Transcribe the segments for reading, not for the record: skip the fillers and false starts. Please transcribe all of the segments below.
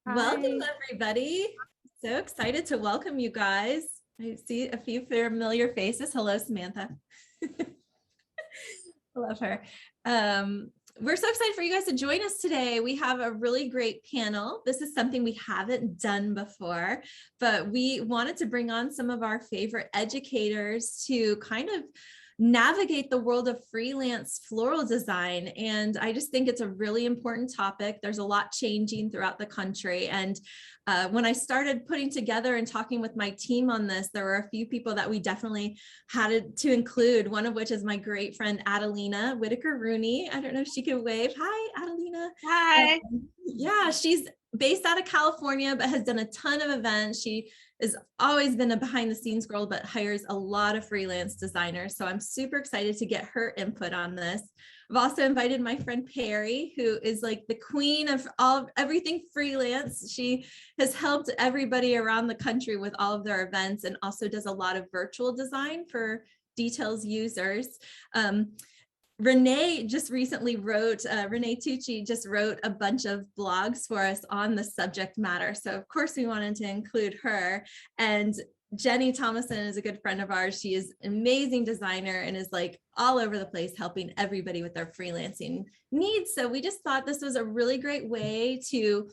Welcome, Hi. everybody. So excited to welcome you guys. I see a few familiar faces. Hello, Samantha. I love her. We're so excited for you guys to join us today. We have a really great panel. This is something we haven't done before, but we wanted to bring on some of our favorite educators to kind of navigate the world of freelance floral design. And I just think it's a really important topic. There's a lot changing throughout the country. And when I started putting together and talking with my team on this, there were a few people that we definitely had to include, one of which is my great friend, Adelena Whittaker Rooney. I don't know if she can wave. Hi, Adelena. Hi. Yeah, she's based out of California, but has done a ton of events. She has always been a behind the scenes girl, but hires a lot of freelance designers. So I'm super excited to get her input on this. I've also invited my friend Parie, who is like the queen of everything freelance. She has helped everybody around the country with all of their events and also does a lot of virtual design for details users. Renee just recently wrote, Renee Tucci just wrote a bunch of blogs for us on the subject matter. So of course we wanted to include her. And Jenny Thomasson is a good friend of ours. She is an amazing designer and is like all over the place helping everybody with their freelancing needs. So we just thought this was a really great way to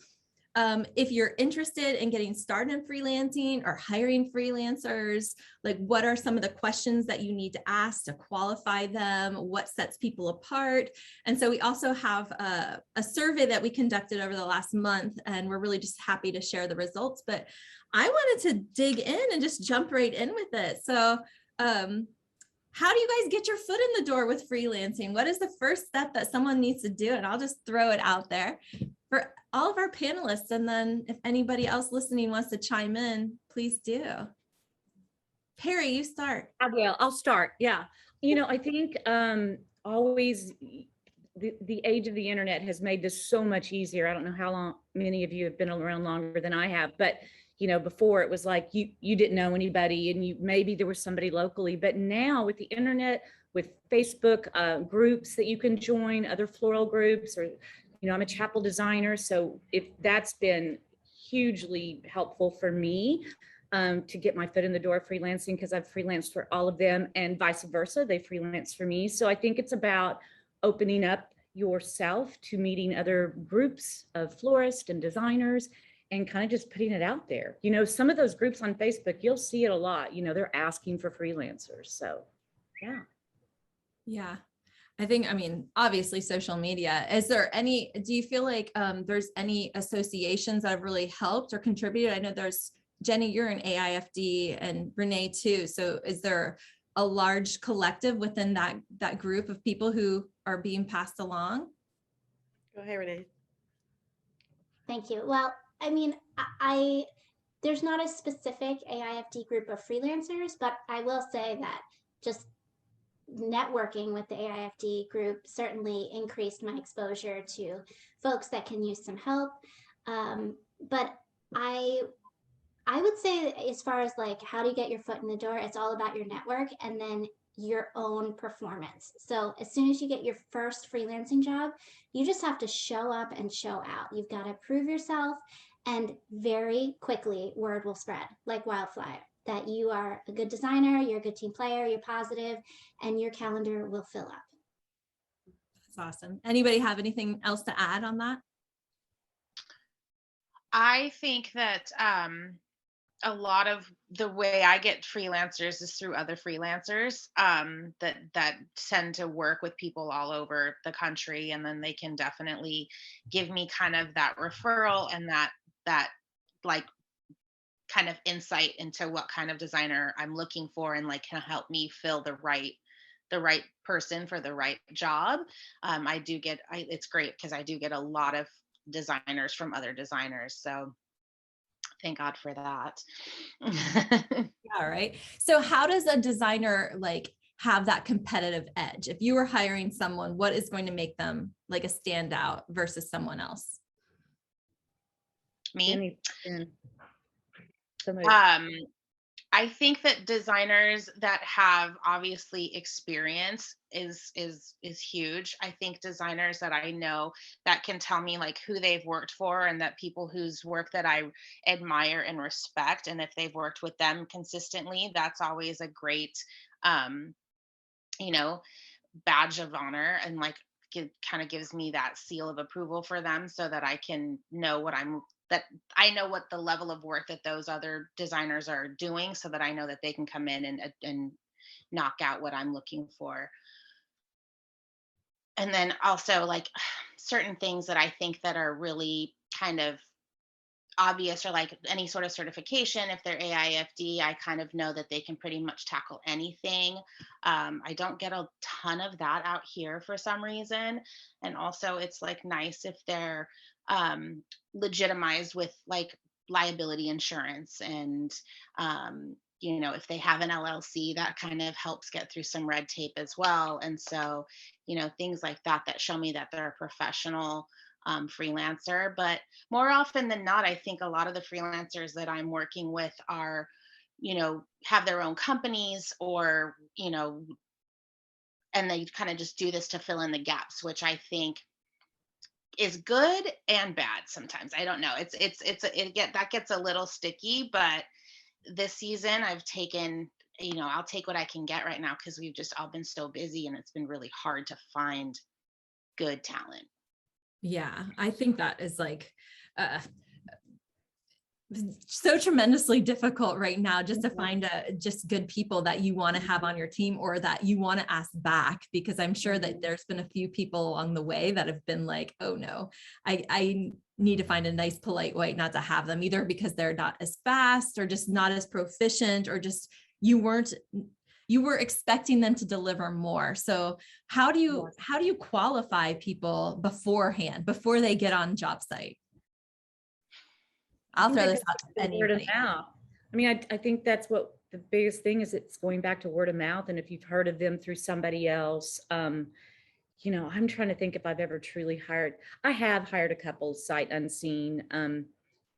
if you're interested in getting started in freelancing or hiring freelancers, like what are some of the questions that you need to ask to qualify them? What sets people apart? And so we also have a survey that we conducted over the last month, and we're really just happy to share the results. But I wanted to dig in and just jump right in with it. So how do you guys get your foot in the door with freelancing? What is the first step that someone needs to do? And I'll just throw it out there for all of our panelists. And then if anybody else listening wants to chime in, please do. Parie, you start. I will. I'll start. Yeah. You know, I think always the age of the internet has made this so much easier. I don't know how long many of you have been around longer than I have, but you know, before it was like you didn't know anybody and maybe there was somebody locally, but now with the internet, with Facebook groups that you can join, other floral groups, or you know, I'm a chapel designer, so if that's been hugely helpful for me to get my foot in the door freelancing, because I've freelanced for all of them and vice versa, they freelance for me. So I think it's about opening up yourself to meeting other groups of florists and designers and kind of just putting it out there. You know, some of those groups on Facebook, you'll see it a lot, you know, they're asking for freelancers. So yeah. Yeah. I think, I mean, obviously social media, is there any, do you feel like there's any associations that have really helped or contributed? I know there's, Jenny, you're an AIFD and Renee too. So is there a large collective within that group of people who are being passed along? Go ahead, Renee. Thank you. Well, I mean, there's not a specific AIFD group of freelancers, but I will say that just networking with the AIFD group certainly increased my exposure to folks that can use some help. But I would say, as far as like how do you get your foot in the door, it's all about your network and then your own performance. So as soon as you get your first freelancing job, you just have to show up and show out. You've got to prove yourself, and very quickly word will spread like wildfire that you are a good designer, you're a good team player, you're positive, and your calendar will fill up. That's awesome. Anybody have anything else to add on that? I think that a lot of the way I get freelancers is through other freelancers that tend to work with people all over the country, and then they can definitely give me kind of that referral and that like kind of insight into what kind of designer I'm looking for, and like can help me fill the right person for the right job. It's great because I do get a lot of designers from other designers, so thank God for that. Yeah, right. So how does a designer like have that competitive edge? If you were hiring someone, what is going to make them like a standout versus someone else? Me? I think that designers that have obviously experience is huge. I think designers that I know that can tell me like who they've worked for, and that people whose work that I admire and respect, and if they've worked with them consistently, that's always a great um you know badge of honor, and like kind of gives me that seal of approval for them, so that I can know that I know what the level of work that those other designers are doing, so that I know that they can come in and knock out what I'm looking for. And then also like certain things that I think that are really kind of obvious, or like any sort of certification, if they're AIFD, I kind of know that they can pretty much tackle anything. I don't get a ton of that out here for some reason. And also it's like nice if they're legitimized with like liability insurance, and if they have an LLC, that kind of helps get through some red tape as well. And so, things like that that show me that they're a professional freelancer. But more often than not, I think a lot of the freelancers that I'm working with are, have their own companies, or, and they kind of just do this to fill in the gaps, which I think is good and bad sometimes. I don't know. That gets a little sticky, but this season I've taken, I'll take what I can get right now, because we've just all been so busy and it's been really hard to find good talent. Yeah, I think that is like so tremendously difficult right now, just to find just good people that you want to have on your team, or that you want to ask back, because I'm sure that there's been a few people along the way that have been like, oh no, I need to find a nice polite way not to have them, either because they're not as fast, or just not as proficient, or just you were expecting them to deliver more. So how do you qualify people beforehand, before they get on job site? I'll throw this out to anybody. Word of mouth. I mean, I think that's what the biggest thing is. It's going back to word of mouth. And if you've heard of them through somebody else, I'm trying to think if I've ever truly hired. I have hired a couple sight unseen,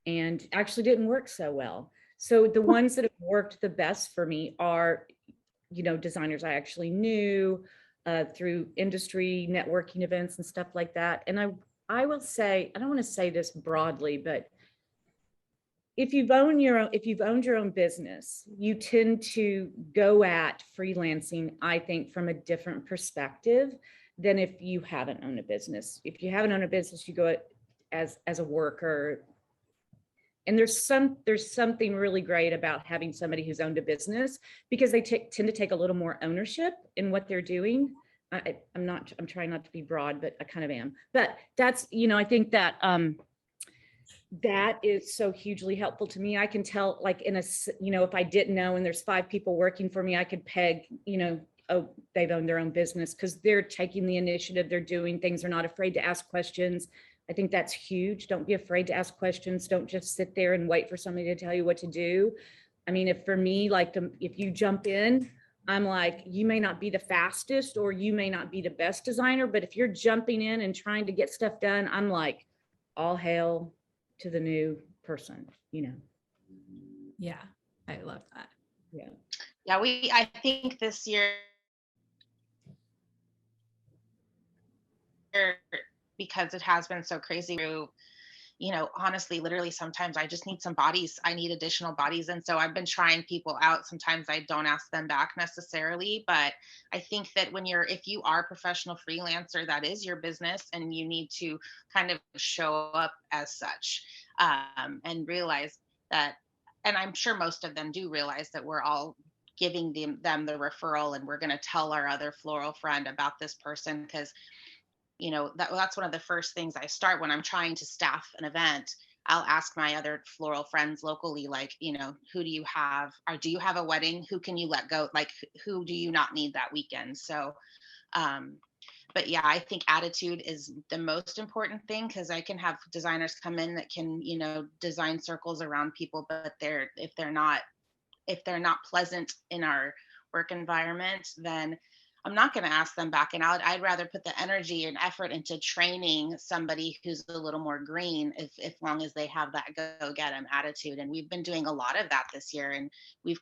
and actually didn't work so well. So the ones that have worked the best for me are, designers I actually knew through industry networking events and stuff like that. And I will say, I don't want to say this broadly, but if you've owned your own business, you tend to go at freelancing, I think, from a different perspective than if you haven't owned a business. If you haven't owned a business, you go at as a worker. And there's something really great about having somebody who's owned a business, because they tend to take a little more ownership in what they're doing. I'm trying not to be broad, but I kind of am. But that's, I think that that is so hugely helpful to me. I can tell, like, if I didn't know and there's 5 people working for me, I could peg, oh, they've owned their own business, because they're taking the initiative, they're doing things, they're not afraid to ask questions. I think that's huge. Don't be afraid to ask questions. Don't just sit there and wait for somebody to tell you what to do. I mean, if you jump in, I'm like, you may not be the fastest, or you may not be the best designer, but if you're jumping in and trying to get stuff done, I'm like, all hail to the new person, Yeah, I love that. Yeah. I think this year, because it has been so crazy, honestly, literally, sometimes I just need some bodies. I need additional bodies. And so I've been trying people out. Sometimes I don't ask them back necessarily, but I think that if you are a professional freelancer, that is your business, and you need to kind of show up as such, and realize that, and I'm sure most of them do realize that we're all giving them the referral, and we're going to tell our other floral friend about this person, because that's one of the first things I start when I'm trying to staff an event. I'll ask my other floral friends locally, like, who do you have, or do you have a wedding? Who can you let go? Like, who do you not need that weekend? So, but yeah, I think attitude is the most important thing, because I can have designers come in that can, design circles around people, but if they're not pleasant in our work environment, then I'm not going to ask them back. And I'd rather put the energy and effort into training somebody who's a little more green, if long as they have that go get 'em attitude. And we've been doing a lot of that this year. And we've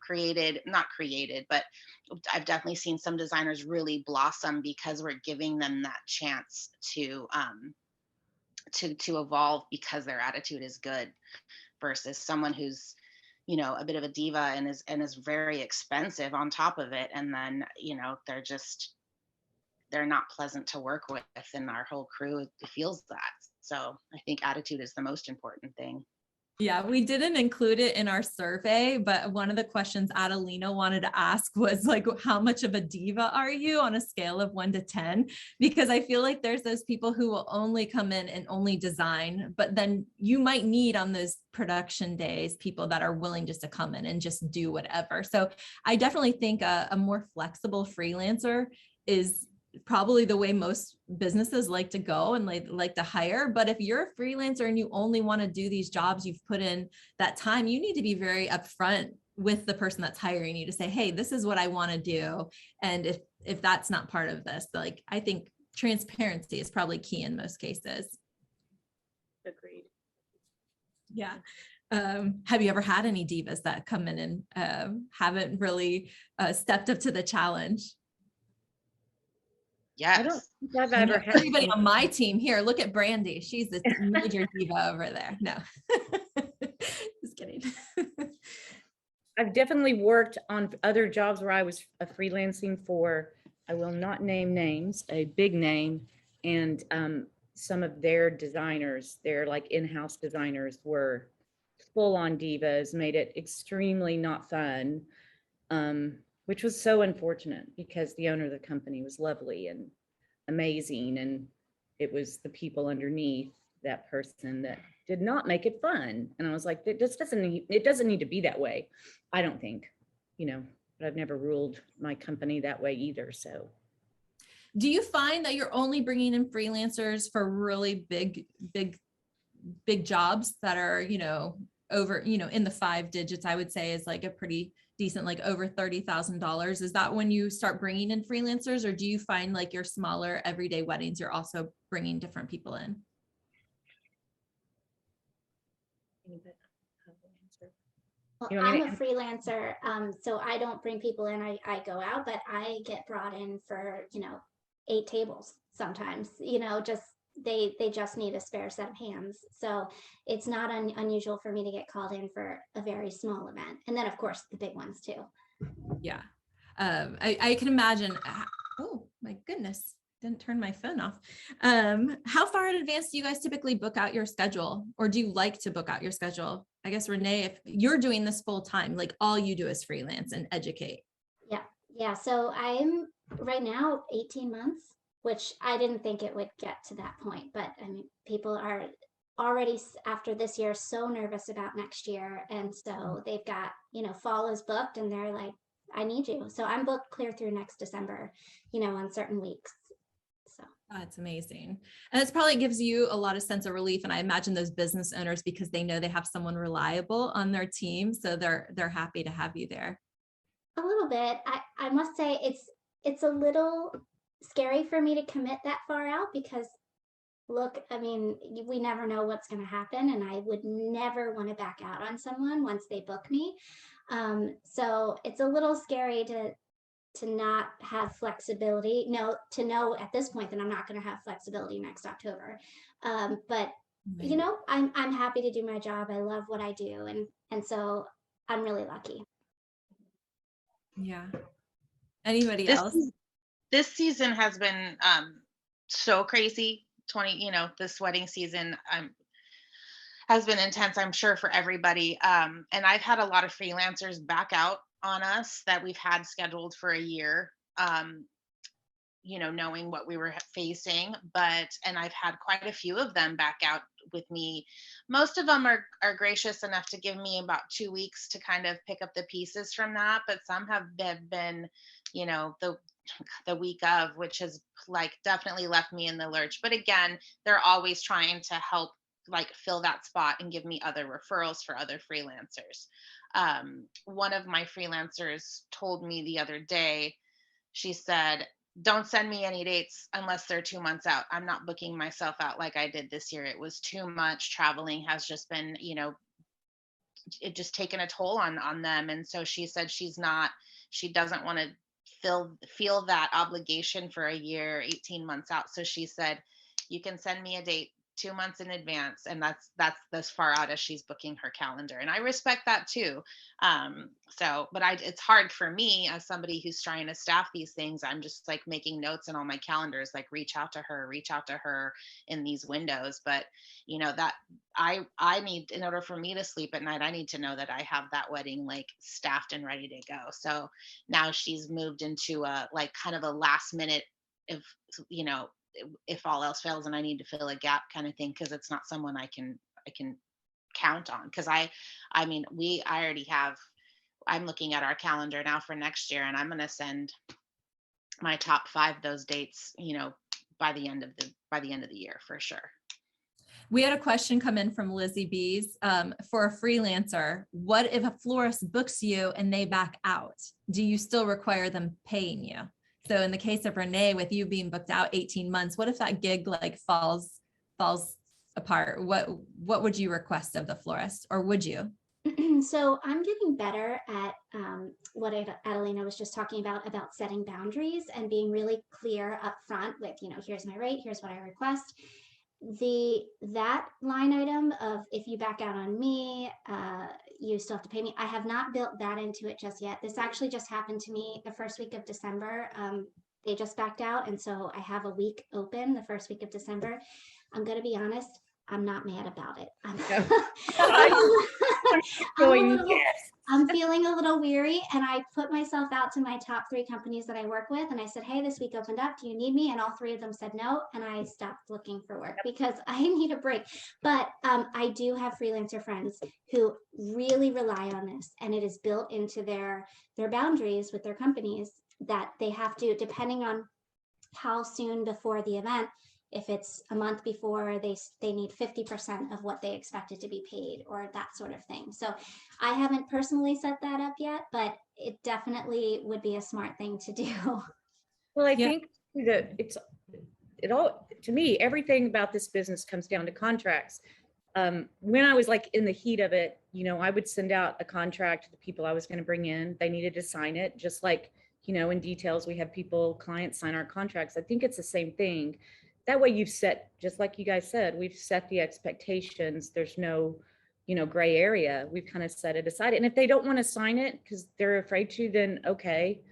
not created, but I've definitely seen some designers really blossom because we're giving them that chance to evolve because their attitude is good, versus someone who's, a bit of a diva and is very expensive on top of it. And then, they're not pleasant to work with, and our whole crew feels that. So I think attitude is the most important thing. Yeah, we didn't include it in our survey, but one of the questions Adelina wanted to ask was like, how much of a diva are you on a scale of 1 to 10? Because I feel like there's those people who will only come in and only design, but then you might need on those production days, people that are willing just to come in and just do whatever. So I definitely think a more flexible freelancer is probably the way most businesses like to go and like to hire. But if you're a freelancer and you only want to do these jobs, you've put in that time, you need to be very upfront with the person that's hiring you to say, hey, this is what I want to do. And if that's not part of this, like, I think transparency is probably key in most cases. Agreed. Yeah. Have you ever had any divas that come in and haven't really stepped up to the challenge? Yes. I don't think I've ever had everybody on my team here. Look at Brandy. She's the major diva over there. No, just kidding. I've definitely worked on other jobs where I was freelancing for, I will not name names, a big name, and some of their designers, their like in-house designers, were full-on divas, made it extremely not fun. Which was so unfortunate because the owner of the company was lovely and amazing. And it was the people underneath that person that did not make it fun. And I was like, it doesn't need to be that way. I don't think, but I've never ruled my company that way either. So. Do you find that you're only bringing in freelancers for really big jobs that are, over, in the 5 digits, I would say is like a pretty decent, like over $30,000. Is that when you start bringing in freelancers, or do you find like your smaller everyday weddings, you're also bringing different people in? Well, I'm a freelancer, so I don't bring people in. I go out, but I get brought in for, 8 tables sometimes, just they just need a spare set of hands. So it's not unusual for me to get called in for a very small event. And then of course the big ones too. Yeah. I can imagine. Oh my goodness. Didn't turn my phone off. How far in advance do you guys typically book out your schedule, or do you like to book out your schedule? I guess, Renee, if you're doing this full time, like all you do is freelance and educate. Yeah. So I'm right now 18 months, which I didn't think it would get to that point. But I mean, people are already after this year so nervous about next year. And so they've got, fall is booked and they're like, I need you. So I'm booked clear through next December, on certain weeks. So that's amazing. And it probably gives you a lot of sense of relief. And I imagine those business owners, because they know they have someone reliable on their team, so they're happy to have you there. A little bit. I must say it's a little scary for me to commit that far out because look, I mean, we never know what's going to happen, and I would never want to back out on someone once they book me. So it's a little scary to not have flexibility. To know at this point that I'm not going to have flexibility next October. But I'm happy to do my job. I love what I do, and so I'm really lucky. Yeah. Anybody else? This season has been so crazy. This wedding season has been intense, I'm sure, for everybody. And I've had a lot of freelancers back out on us that we've had scheduled for a year, knowing what we were facing. And I've had quite a few of them back out with me. Most of them are gracious enough to give me about 2 weeks to kind of pick up the pieces from that. But some have been, the week of, which has like definitely left me in the lurch. But again, they're always trying to help like fill that spot and give me other referrals for other freelancers. One of my freelancers told me the other day, she said, don't send me any dates unless they're 2 months out. I'm not booking myself out like I did this year. It was too much. Traveling has just been, it just taken a toll on them. And so she said she doesn't want to feel that obligation for a year, 18 months out. So she said, you can send me a date 2 months in advance. And that's as far out as she's booking her calendar. And I respect that too. But it's hard for me as somebody who's trying to staff these things. I'm just like making notes in all my calendars, like reach out to her in these windows. But that I need, in order for me to sleep at night, I need to know that I have that wedding like staffed and ready to go. So now she's moved into a like kind of a last minute, if all else fails and I need to fill a gap kind of thing, because it's not someone I can count on. Because I'm looking at our calendar now for next year, and I'm going to send my top 5 those dates, by the end of the year for sure. We had a question come in from Lizzie Bees. For a freelancer, what if a florist books you and they back out? Do you still require them paying you? So in the case of Renee, with you being booked out 18 months, what if that gig like falls apart? What would you request of the florist, or would you? So I'm getting better at what Adelena was just talking about setting boundaries and being really clear up front with, here's my rate, here's what I request. That line item of if you back out on me, you still have to pay me. I have not built that into it just yet. This actually just happened to me the first week of December. They just backed out. And so I have a week open the first week of December. I'm going to be honest, I'm not mad about it. I'm feeling a little weary, and I put myself out to my top 3 companies that I work with. And I said, hey, this week opened up. Do you need me? And all 3 of them said no. And I stopped looking for work because I need a break. But I do have freelancer friends who really rely on this, and it is built into their boundaries with their companies that they have to, depending on how soon before the event. If it's a month before, they need 50% of what they expected to be paid, or that sort of thing. So I haven't personally set that up yet, but it definitely would be a smart thing to do. Well, I think that to me, everything about this business comes down to contracts. When I was like in the heat of it, I would send out a contract to the people I was going to bring in. They needed to sign it, just like, in details, we have clients sign our contracts. I think it's the same thing. That way you've set, just like you guys said, we've set the expectations. There's no, gray area. We've kind of set it aside. And if they don't want to sign it because they're afraid to, then okay,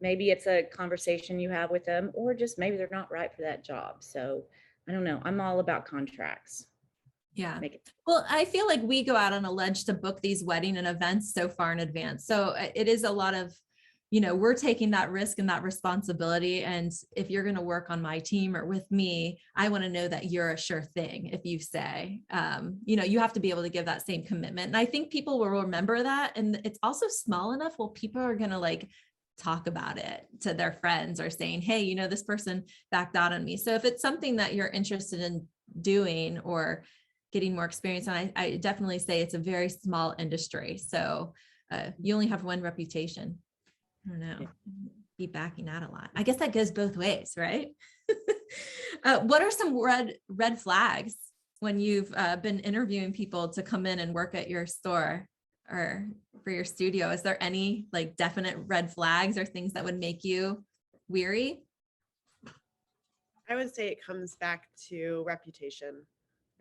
maybe it's a conversation you have with them, or just maybe they're not right for that job. So I don't know. I'm all about contracts. Yeah. Well, I feel like we go out on a ledge to book these wedding and events so far in advance. So it is a lot of, we're taking that risk and that responsibility. And if you're going to work on my team or with me, I want to know that you're a sure thing. If you say, you have to be able to give that same commitment. And I think people will remember that. And it's also small enough where people are going to like talk about it to their friends or saying, hey, this person backed out on me. So if it's something that you're interested in doing or getting more experience on, I definitely say it's a very small industry. So you only have one reputation. I don't know, be backing out a lot. I guess that goes both ways, right? What are some red flags when you've been interviewing people to come in and work at your store or for your studio? Is there any like definite red flags or things that would make you weary? I would say it comes back to reputation.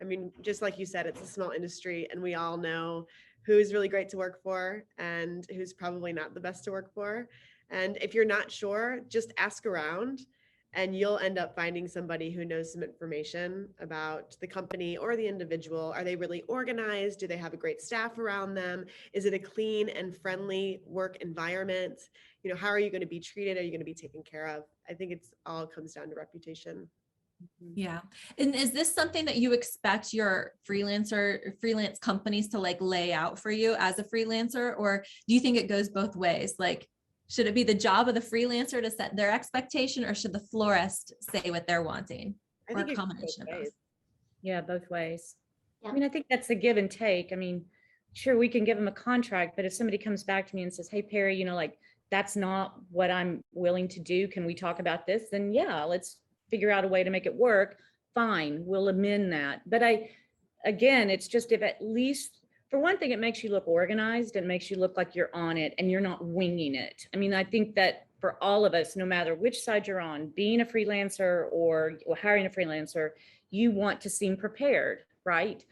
I mean, just like you said, it's a small industry, and we all know who's really great to work for and who's probably not the best to work for. And if you're not sure, just ask around, and you'll end up finding somebody who knows some information about the company or the individual. Are they really organized? Do they have a great staff around them? Is it a clean and friendly work environment? How are you going to be treated? Are you going to be taken care of? I think it's all comes down to reputation. Yeah. And is this something that you expect your freelance companies to like lay out for you as a freelancer? Or do you think it goes both ways? Like, should it be the job of the freelancer to set their expectation, or should the florist say what they're wanting? Or a combination of both? Yeah, both ways. Yeah. I mean, I think that's a give and take. I mean, sure, we can give them a contract, but if somebody comes back to me and says, hey, Parie, like that's not what I'm willing to do. Can we talk about this? Then yeah, let's figure out a way to make it work. Fine, we'll amend that. But again, it's just, if at least, for one thing, it makes you look organized and makes you look like you're on it and you're not winging it. I mean, I think that for all of us, no matter which side you're on, being a freelancer or hiring a freelancer, you want to seem prepared, right?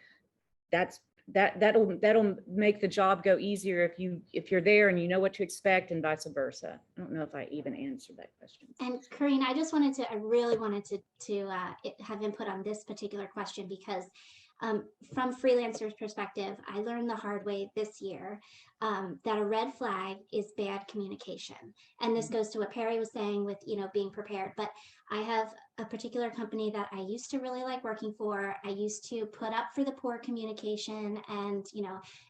That'll make the job go easier if you're there and you know what to expect, and vice versa. I don't know if I even answered that question. And Corrine, I really wanted to have input on this particular question, because from freelancers' perspective, I learned the hard way this year that a red flag is bad communication. And this goes to what Parie was saying with, being prepared. But I have a particular company that I used to really like working for. I used to put up for the poor communication and,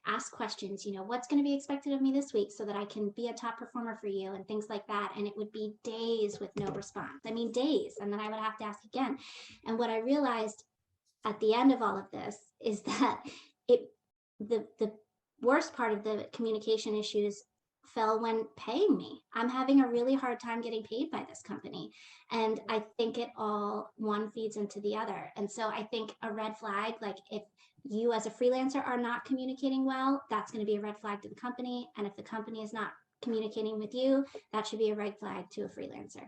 ask questions, what's going to be expected of me this week so that I can be a top performer for you and things like that. And it would be days with no response. I mean, days. And then I would have to ask again. And what I realized at the end of all of this is that the worst part of the communication issues fell when paying me. I'm having a really hard time getting paid by this company. And I think it all, one feeds into the other. And so I think a red flag, like if you as a freelancer are not communicating well, that's going to be a red flag to the company. And if the company is not communicating with you, that should be a red flag to a freelancer.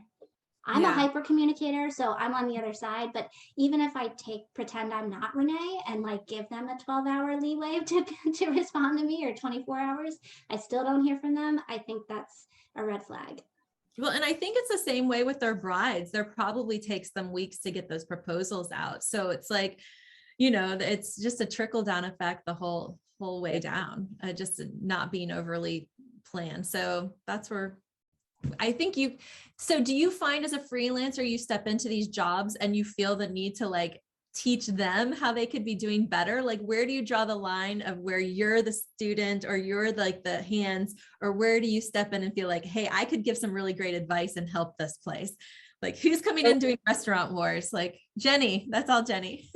I'm a hyper communicator, so I'm on the other side. But even if I pretend I'm not Renee and like give them a 12-hour leeway to respond to me, or 24 hours, I still don't hear from them. I think that's a red flag. Well, and I think it's the same way with their brides. There probably takes them weeks to get those proposals out. So it's like, it's just a trickle down effect the whole way down, just not being overly planned. So that's where I think so do you find as a freelancer, you step into these jobs and you feel the need to like teach them how they could be doing better? Like, where do you draw the line of where you're the student or you're like the hands, or where do you step in and feel like, hey, I could give some really great advice and help this place? Like, who's coming in doing restaurant wars? Like Jenny, that's all Jenny.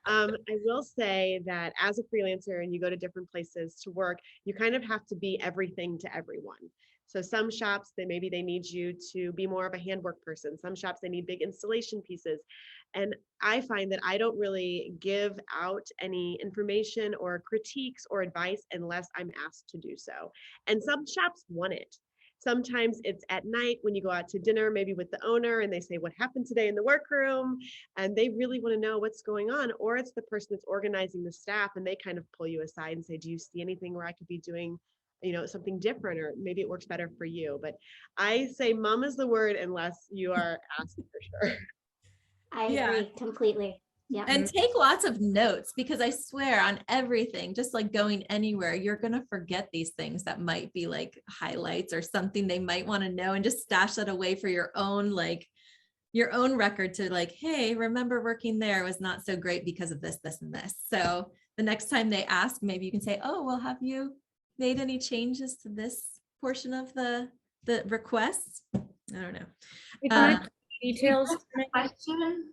I will say that as a freelancer and you go to different places to work, you kind of have to be everything to everyone. So some shops, they need you to be more of a handwork person. Some shops, they need big installation pieces. And I find that I don't really give out any information or critiques or advice unless I'm asked to do so. And some shops want it. Sometimes it's at night when you go out to dinner, maybe with the owner, and they say, what happened today in the workroom? And they really want to know what's going on. Or it's the person that's organizing the staff and they kind of pull you aside and say, do you see anything where I could be doing something different, or maybe it works better for you? But I say mom is the word unless you are asked, for sure. I agree completely. Yeah. And take lots of notes, because I swear on everything, just like going anywhere, you're going to forget these things that might be like highlights or something they might want to know, and just stash that away for your own record to like, hey, remember working there was not so great because of this, this, and this. So the next time they ask, maybe you can say, oh, well, have you made any changes to this portion of the requests? I don't know. Details. Question.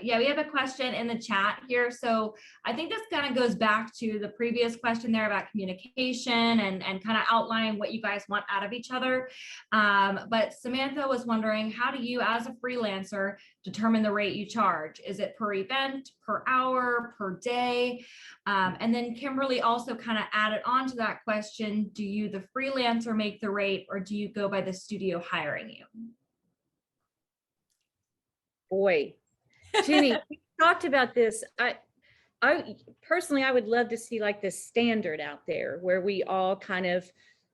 Yeah, we have a question in the chat here. So I think this kind of goes back to the previous question there about communication and kind of outlining what you guys want out of each other. But Samantha was wondering, how do you as a freelancer determine the rate you charge? Is it per event, per hour, per day? And then Kimberly also kind of added on to that question, do you, the freelancer, make the rate, or do you go by the studio hiring you? Boy, Jenny, we talked about this. I personally, I would love to see like this standard out there where we all kind of,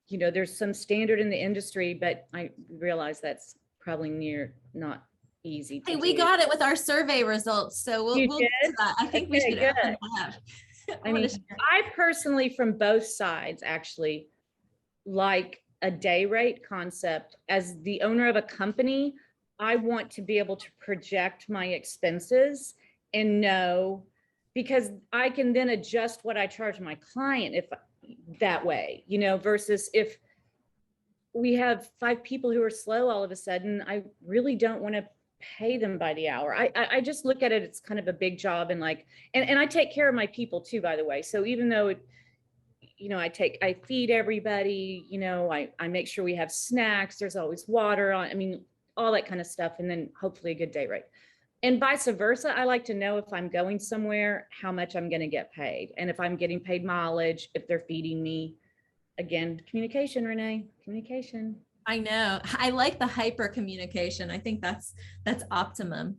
there's some standard in the industry, but I realize that's probably not easy to Hey, we got it with our survey results. So we'll get to that. I think we should open that. I mean, I personally, from both sides, actually like a day rate concept. As the owner of a company, I want to be able to project my expenses and know, because I can then adjust what I charge my client if that way, versus if we have 5 people who are slow all of a sudden, I really don't want to pay them by the hour. I just look at it, it's kind of a big job, and I take care of my people too, by the way. So even though I feed everybody, I make sure we have snacks. There's always water on, all that kind of stuff. And then hopefully a good day rate. And vice versa. I like to know if I'm going somewhere, how much I'm going to get paid. And if I'm getting paid mileage, if they're feeding me. Again, communication, Renee, communication. I know. I like the hyper communication. I think that's optimum.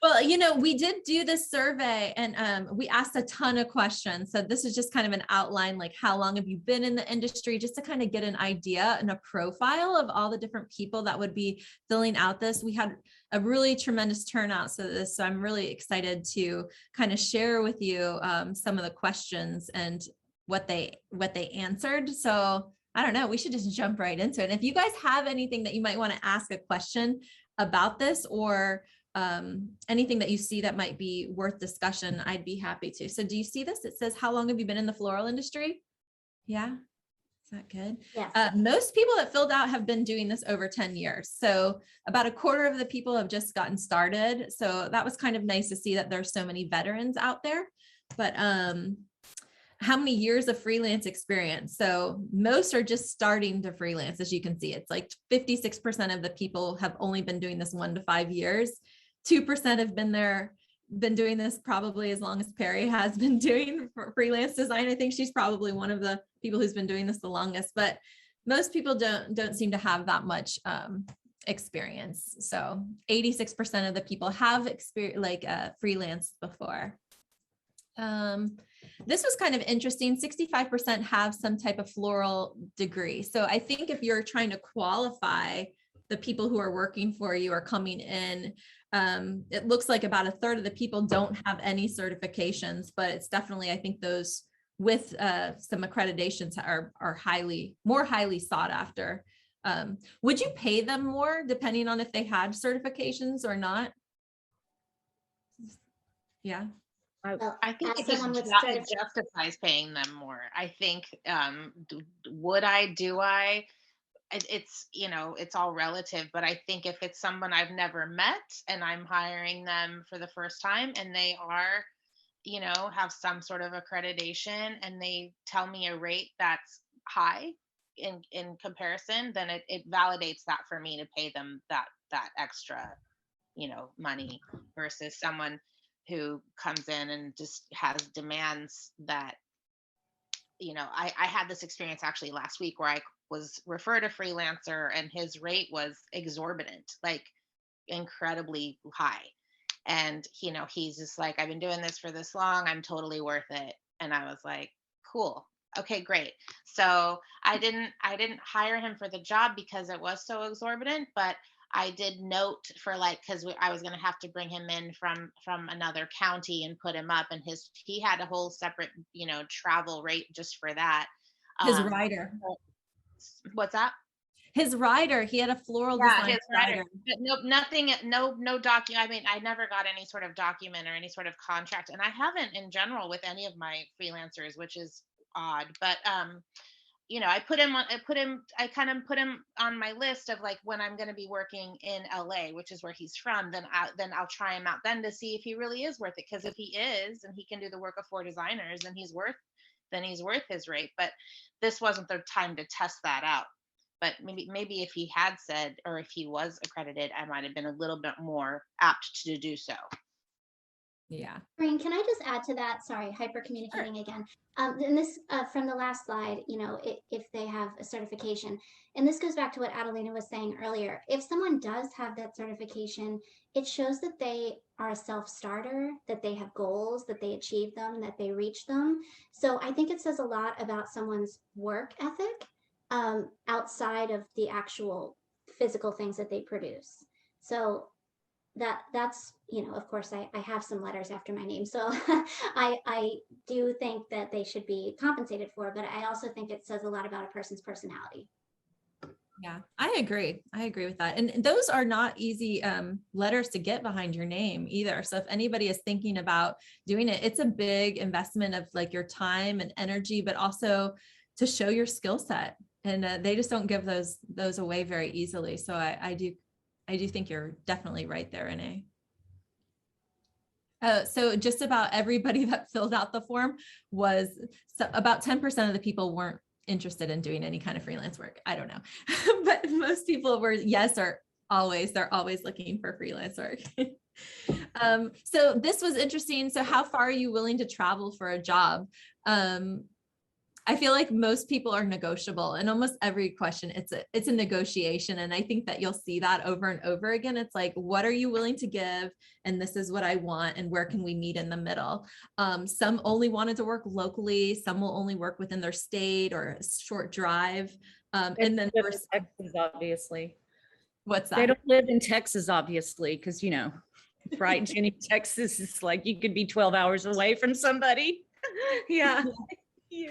Well, we did do this survey and we asked a ton of questions. So this is just kind of an outline, like how long have you been in the industry, just to kind of get an idea and a profile of all the different people that would be filling out this. We had a really tremendous turnout. So I'm really excited to kind of share with you some of the questions and what they answered. So I don't know, we should just jump right into it. And if you guys have anything that you might want to ask a question about this, or anything that you see that might be worth discussion, I'd be happy to. So do you see this? It says, how long have you been in the floral industry? Yeah. Is that good? Yes. Most people that filled out have been doing this over 10 years. So about a quarter of the people have just gotten started. So that was kind of nice to see that there's so many veterans out there. But how many years of freelance experience? So most are just starting to freelance. As you can see, it's like 56% of the people have only been doing this 1 to 5 years. 2% have been doing this probably as long as Parie has been doing freelance design. I think she's probably one of the people who's been doing this the longest, but most people don't seem to have that much experience. So 86% of the people have freelanced before. This was kind of interesting. 65% have some type of floral degree. So I think if you're trying to qualify the people who are working for you or coming in, it looks like about a third of the people don't have any certifications, but it's definitely, I think those with some accreditations are more highly sought after. Would you pay them more depending on if they had certifications or not? Yeah. Well, I think as it someone with it justifies paying them more. I think, would I, do I? It's all relative, but I think if it's someone I've never met and I'm hiring them for the first time and they are, have some sort of accreditation and they tell me a rate that's high in comparison, then it validates that for me to pay them that extra, money versus someone who comes in and just has demands that, I had this experience actually last week where I was referred a freelancer and his rate was exorbitant, like incredibly high. And, he's just like, I've been doing this for this long, I'm totally worth it. And I was like, cool. Okay, great. So I didn't hire him for the job because it was so exorbitant, but I did note for because I was going to have to bring him in from another county and put him up, and he had a whole separate, travel rate just for that. His rider. What's that? His rider. He had a floral design his rider. But nothing, no document. I never got any sort of document or any sort of contract, and I haven't in general with any of my freelancers, which is odd. But I kind of put him on my list of when I'm going to be working in LA, which is where he's from, then I'll try him out then to see if he really is worth it. Because if he is, and he can do the work of 4 designers, then he's worth his rate. But this wasn't the time to test that out. But maybe if he had said, or if he was accredited, I might have been a little bit more apt to do so. Yeah. Corrine, can I just add to that? Sorry, hyper communicating again. And this from the last slide, if they have a certification, and this goes back to what Adelina was saying earlier. If someone does have that certification, it shows that they are a self-starter, that they have goals, that they achieve them, that they reach them. So I think it says a lot about someone's work ethic outside of the actual physical things that they produce. So that's of course I have some letters after my name, so I do think that they should be compensated for, but I also think it says a lot about a person's personality. Yeah, I agree with that. And those are not easy letters to get behind your name either. So if anybody is thinking about doing it, it's a big investment of your time and energy, but also to show your skill set. And they just don't give those away very easily. So I do think you're definitely right there, Renee. So just about everybody that filled out the form was, so about 10% of the people weren't interested in doing any kind of freelance work. I don't know, but most people were yes, or always, they're always looking for freelance work. So this was interesting. So how far are you willing to travel for a job? I feel like most people are negotiable, and almost every question, it's a negotiation. And I think that you'll see that over and over again. It's like, what are you willing to give? And this is what I want. And where can we meet in the middle? Some only wanted to work locally. Some will only work within their state or a short drive. And then there's Texas, obviously. What's that? They don't live in Texas, obviously, because, you know, right, Jenny, Texas is like, you could be 12 hours away from somebody. Yeah.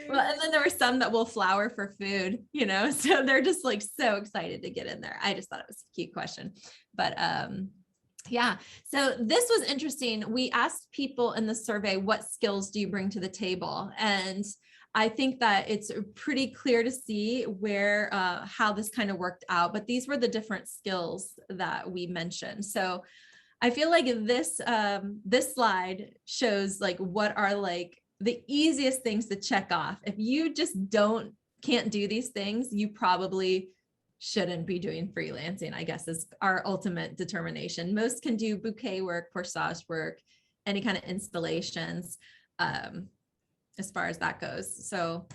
Well, and then there were some that will flower for food, you know, so they're just like so excited to get in there. I just thought it was a cute question, but yeah. So this was interesting. We asked people in the survey, what skills do you bring to the table? And I think that it's pretty clear to see where, how this kind of worked out, but these were the different skills that we mentioned. So I feel like this, this slide shows like what are like the easiest things to check off. If you just can't do these things, you probably shouldn't be doing freelancing, I guess is our ultimate determination. Most can do bouquet work, corsage work, any kind of installations, as far as that goes. So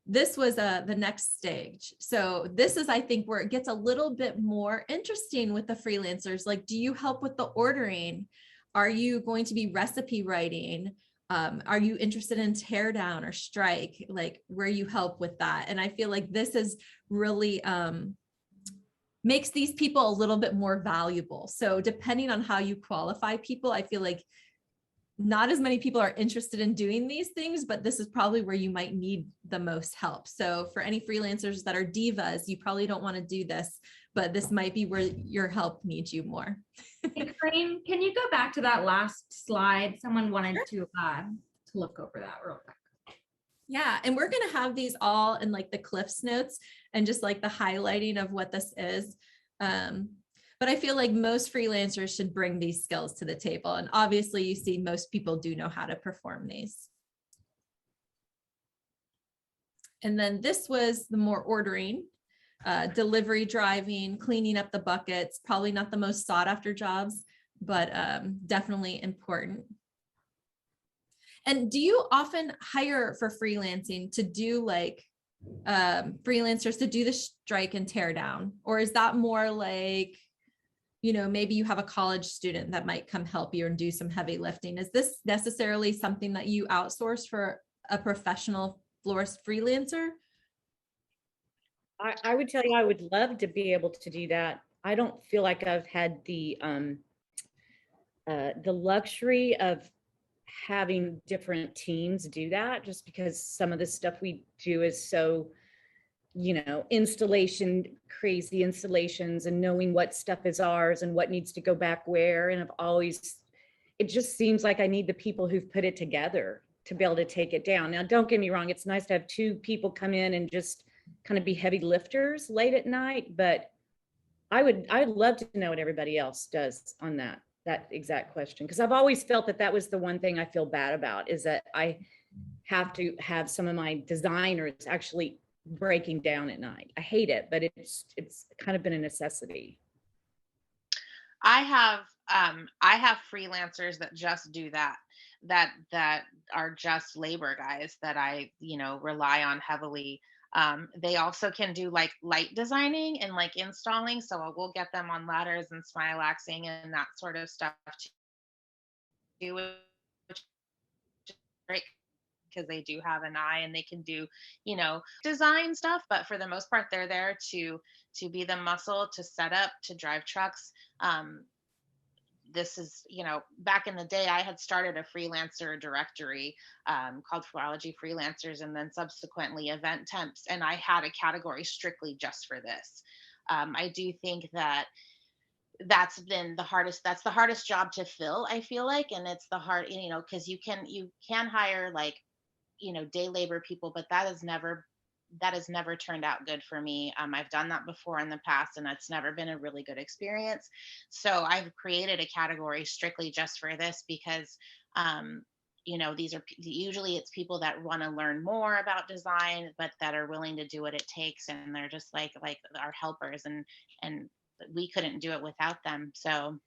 this was the next stage. So this is, I think, where it gets a little bit more interesting with the freelancers. Like, do you help with the ordering? Are you going to be recipe writing? Are you interested in teardown or strike, like where you help with that? And I feel like this is really makes these people a little bit more valuable. So depending on how you qualify people, I feel like not as many people are interested in doing these things, but this is probably where you might need the most help. So for any freelancers that are divas, you probably don't want to do this, but this might be where your help needs you more. Hey, Corrine, can you go back to that last slide? Someone wanted to look over that real quick. Yeah, and we're going to have these all in like the Cliff's notes and just like the highlighting of what this is. But I feel like most freelancers should bring these skills to the table. And obviously you see most people do know how to perform these. And then this was the more ordering, delivery driving, cleaning up the buckets, probably not the most sought after jobs, but definitely important. And do you often hire for freelancing to do like freelancers to do the strike and tear down? Or is that more like, you know, maybe you have a college student that might come help you and do some heavy lifting? Is this necessarily something that you outsource for a professional florist freelancer? I would tell you, I would love to be able to do that. I don't feel like I've had the luxury of having different teams do that, just because some of the stuff we do is so, you know, crazy installations, and knowing what stuff is ours and what needs to go back where. And it just seems like I need the people who've put it together to be able to take it down. Now, don't get me wrong, it's nice to have two people come in and just kind of be heavy lifters late at night, but I'd love to know what everybody else does on that exact question, because I've always felt that was the one thing I feel bad about, is that I have to have some of my designers actually breaking down at night. I hate it, but it's kind of been a necessity. I have freelancers that just do that are just labor guys that I, you know, rely on heavily. They also can do like light designing and like installing. So I will get them on ladders and smilaxing and that sort of stuff too, which is great because they do have an eye and they can do, you know, design stuff. But for the most part, they're there to be the muscle, to set up, to drive trucks. This is, you know, back in the day, I had started a freelancer directory called Florology Freelancers, and then subsequently Event Temps. And I had a category strictly just for this. I do think that's been the hardest. That's the hardest job to fill, I feel like. And it's the hard, you know, because you can hire like, you know, day labor people, but that has never that has never turned out good for me. I've done that before in the past, and that's never been a really good experience. So I've created a category strictly just for this because, these are usually it's people that want to learn more about design, but that are willing to do what it takes, and they're just like our helpers, and we couldn't do it without them. So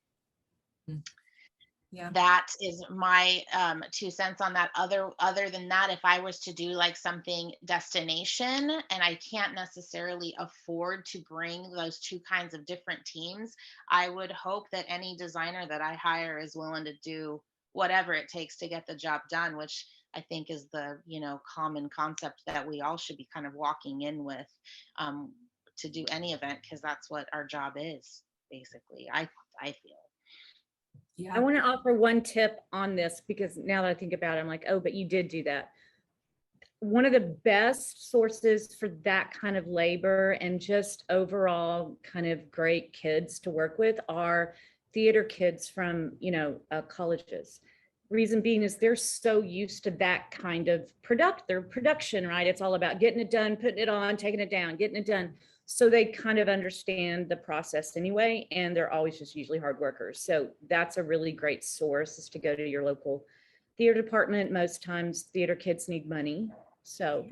Yeah. that is my 2 cents on that. Other than that, if I was to do like something destination and I can't necessarily afford to bring those two kinds of different teams, I would hope that any designer that I hire is willing to do whatever it takes to get the job done, which I think is the common concept that we all should be kind of walking in with, to do any event, because that's what our job is basically. I feel. Yeah. I want to offer one tip on this, because now that I think about it, I'm like, oh, but you did do that. One of the best sources for that kind of labor and just overall kind of great kids to work with are theater kids from, colleges. Reason being is they're so used to that kind of production, right? It's all about getting it done, putting it on, taking it down, getting it done. So they kind of understand the process anyway, and they're always just usually hard workers. So that's a really great source, is to go to your local theater department. Most times theater kids need money. So,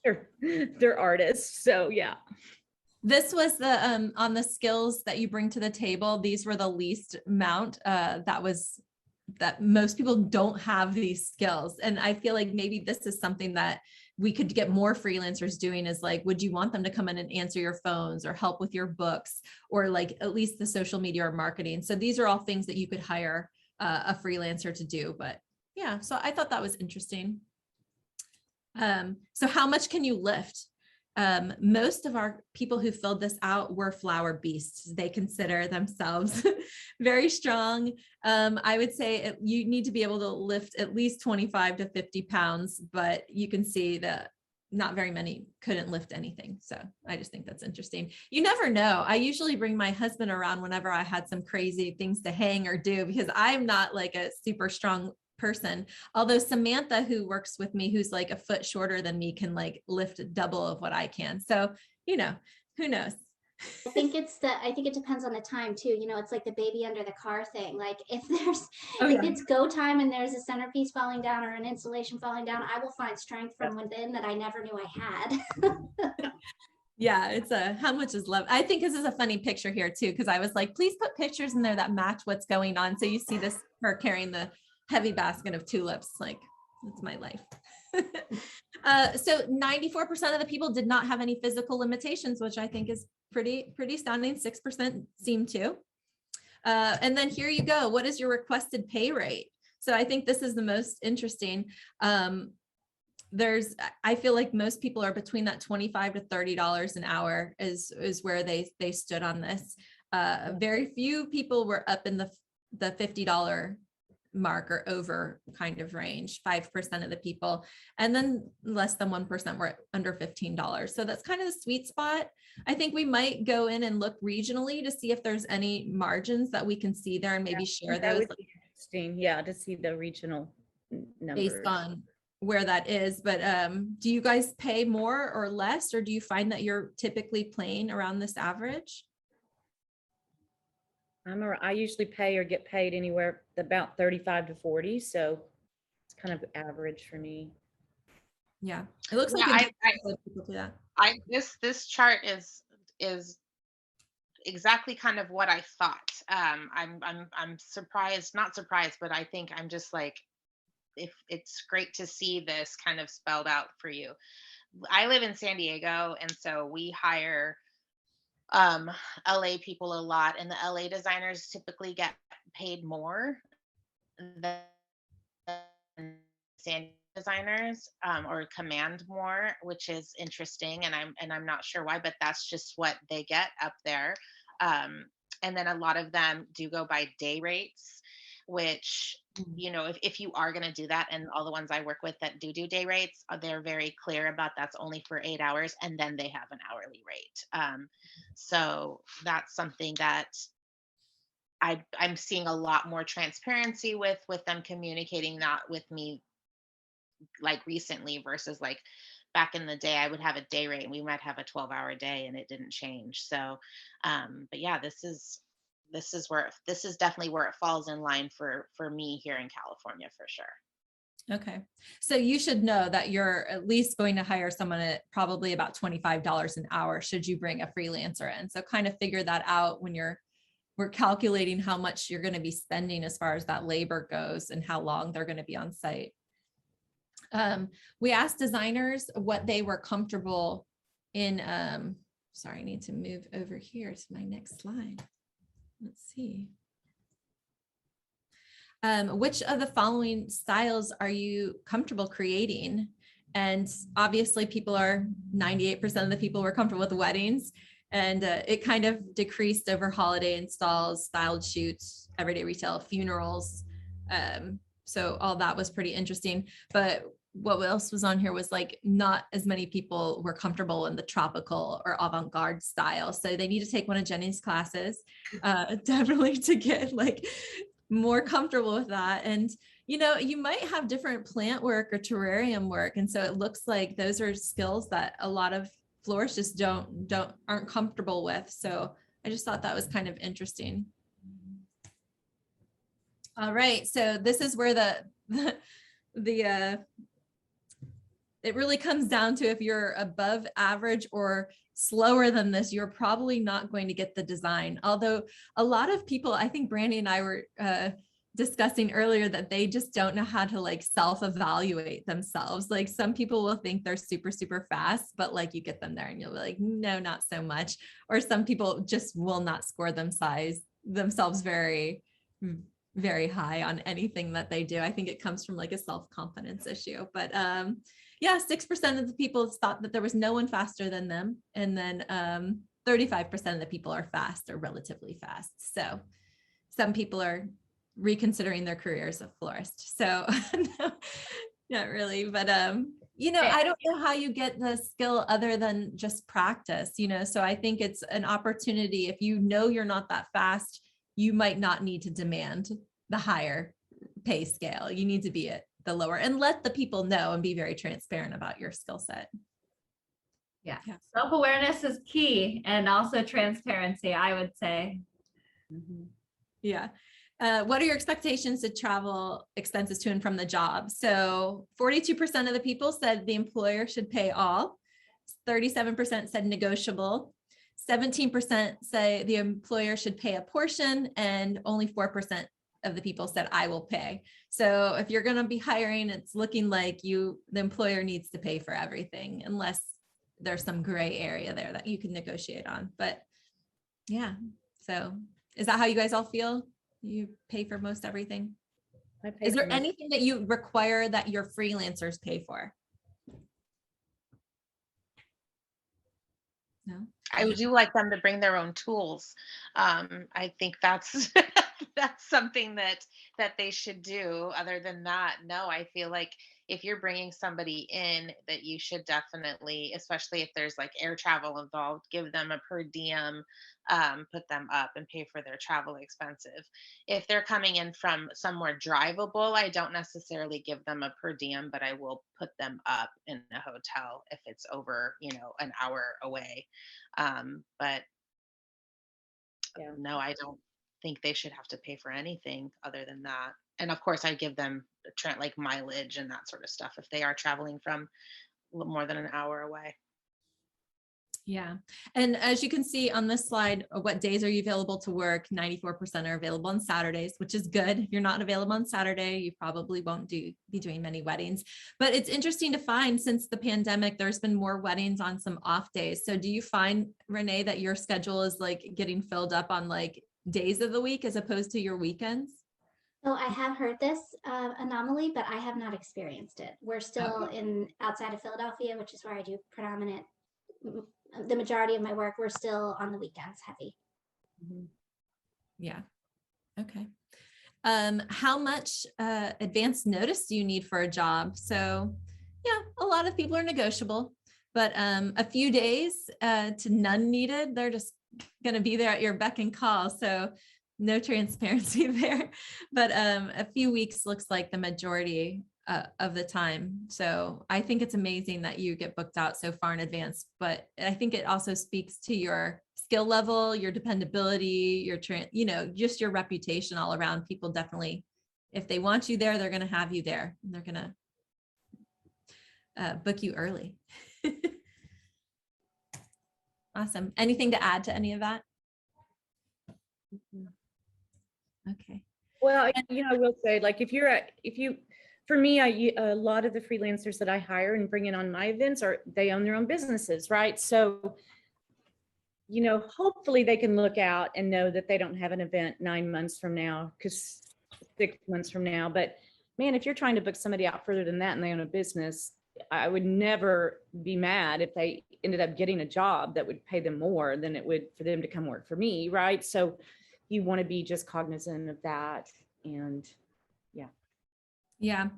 they're artists. So yeah. This was the, on the skills that you bring to the table, these were the least amount, that most people don't have these skills. And I feel like maybe this is something that we could get more freelancers doing, is like, would you want them to come in and answer your phones or help with your books, or like at least the social media or marketing? So these are all things that you could hire a freelancer to do. But yeah, so I thought that was interesting. So how much can you lift? Most of our people who filled this out were flower beasts. They consider themselves very strong. I would say you need to be able to lift at least 25 to 50 pounds, but you can see that not very many couldn't lift anything. So I just think that's interesting. You never know. I usually bring my husband around whenever I had some crazy things to hang or do, because I'm not like a super strong person. Although Samantha, who works with me, who's like a foot shorter than me, can like lift double of what I can. So, who knows? I think it depends on the time too. It's like the baby under the car thing. Like if it's go time and there's a centerpiece falling down or an installation falling down, I will find strength from within that I never knew I had. Yeah, it's how much is love. I think this is a funny picture here too, because I was like, please put pictures in there that match what's going on. So you see this, her carrying the heavy basket of tulips, like that's my life. So 94% of the people did not have any physical limitations, which I think is pretty astounding. 6% seem to. And then here you go. What is your requested pay rate? So I think this is the most interesting. I feel like most people are between that $25 to $30 an hour is where they stood on this. Very few people were up in the $50 mark or over kind of range, 5% of the people, and then less than 1% were under $15. So that's kind of the sweet spot. I think we might go in and look regionally to see if there's any margins that we can see there, and maybe share that those. would be interesting. Yeah, to see the regional numbers based on where that is. But do you guys pay more or less, or do you find that you're typically playing around this average? I usually pay or get paid anywhere about 35 to 40. So it's kind of average for me. Yeah, it looks like people do that. This chart is exactly kind of what I thought. I'm surprised, not surprised, but I think I'm just like, if it's great to see this kind of spelled out for you. I live in San Diego, and so we hire LA people a lot, and the LA designers typically get paid more than San Diego designers, or command more, which is interesting, and I'm not sure why, but that's just what they get up there. And then a lot of them do go by day rates, which, if you are going to do that, and all the ones I work with that do day rates, they're very clear about that's only for 8 hours, and then they have an hourly rate. So that's something that I'm seeing a lot more transparency with them communicating that with me, like recently, versus like back in the day, I would have a day rate and we might have a 12-hour day and it didn't change. So, but yeah, this is definitely where it falls in line for me here in California for sure. Okay. So you should know that you're at least going to hire someone at probably about $25 an hour should you bring a freelancer in. So kind of figure that out when we're calculating how much you're going to be spending as far as that labor goes and how long they're going to be on site. We asked designers what they were comfortable in. Sorry, I need to move over here to my next slide. Let's see. Which of the following styles are you comfortable creating? And obviously 98% of the people were comfortable with weddings, and it kind of decreased over holiday installs, styled shoots, everyday retail, funerals. So all that was pretty interesting. But what else was on here was like not as many people were comfortable in the tropical or avant-garde style. So they need to take one of Jenny's classes, definitely to get like more comfortable with that. And, you know, you might have different plant work or terrarium work. And so it looks like those are skills that a lot of florists just aren't comfortable with. So I just thought that was kind of interesting. All right. So this is where it really comes down to if you're above average or slower than this, you're probably not going to get the design. Although a lot of people, I think Brandy and I were discussing earlier that they just don't know how to like self-evaluate themselves. Like some people will think they're super, super fast, but like you get them there and you'll be like, no, not so much. Or some people just will not score themselves very, very high on anything that they do. I think it comes from like a self-confidence issue, but yeah, 6% of the people thought that there was no one faster than them. And then 35% of the people are fast or relatively fast. So some people are reconsidering their career as a florist. So no, not really, but you know, I don't know how you get the skill other than just practice, you know? So I think it's an opportunity. If you know you're not that fast, you might not need to demand the higher pay scale. You need to be at the lower and let the people know and be very transparent about your skill set. Yeah. Self-awareness is key, and also transparency, I would say. Mm-hmm. Yeah. What are your expectations to travel expenses to and from the job? So 42% of the people said the employer should pay all. 37% said negotiable. 17% say the employer should pay a portion, and only 4% of the people said I will pay. So if you're going to be hiring, it's looking like the employer needs to pay for everything, unless there's some gray area there that you can negotiate on. But yeah, so is that how you guys all feel? You pay for most everything? Is there anything that you require that your freelancers pay for? No. I would do like them to bring their own tools. I think that's that's something that they should do. Other than that, no, I feel like if you're bringing somebody in, that you should definitely, especially if there's like air travel involved, give them a per diem, put them up and pay for their travel expenses. If they're coming in from somewhere drivable, I don't necessarily give them a per diem, but I will put them up in a hotel if it's over, an hour away. But Yeah. no, I don't think they should have to pay for anything other than that. And of course, I give them like mileage and that sort of stuff if they are traveling from a little more than an hour away. Yeah. And as you can see on this slide, what days are you available to work? 94% are available on Saturdays, which is good. If you're not available on Saturday, you probably won't be doing many weddings. But it's interesting to find, since the pandemic, there's been more weddings on some off days. So do you find, Renee, that your schedule is like getting filled up on like days of the week as opposed to your weekends? So I have heard this anomaly, but I have not experienced it. We're still outside of Philadelphia, which is where I do the majority of my work. We're still on the weekends heavy. Yeah. Okay. How much advance notice do you need for a job? So yeah, a lot of people are negotiable, but a few days to none needed. They're just going to be there at your beck and call. So no transparency there, but a few weeks looks like the majority of the time. So I think it's amazing that you get booked out so far in advance, but I think it also speaks to your skill level, your dependability, just your reputation all around. People definitely, if they want you there, they're going to have you there. And they're going to book you early. Awesome. Anything to add to any of that? Okay. Well, I will say, like, for me, a lot of the freelancers that I hire and bring in on my events they own their own businesses, right? So, hopefully they can look out and know that they don't have an event 9 months from now, because 6 months from now. But man, if you're trying to book somebody out further than that and they own a business, I would never be mad if they ended up getting a job that would pay them more than it would for them to come work for me, right? So you want to be just cognizant of that. And yeah.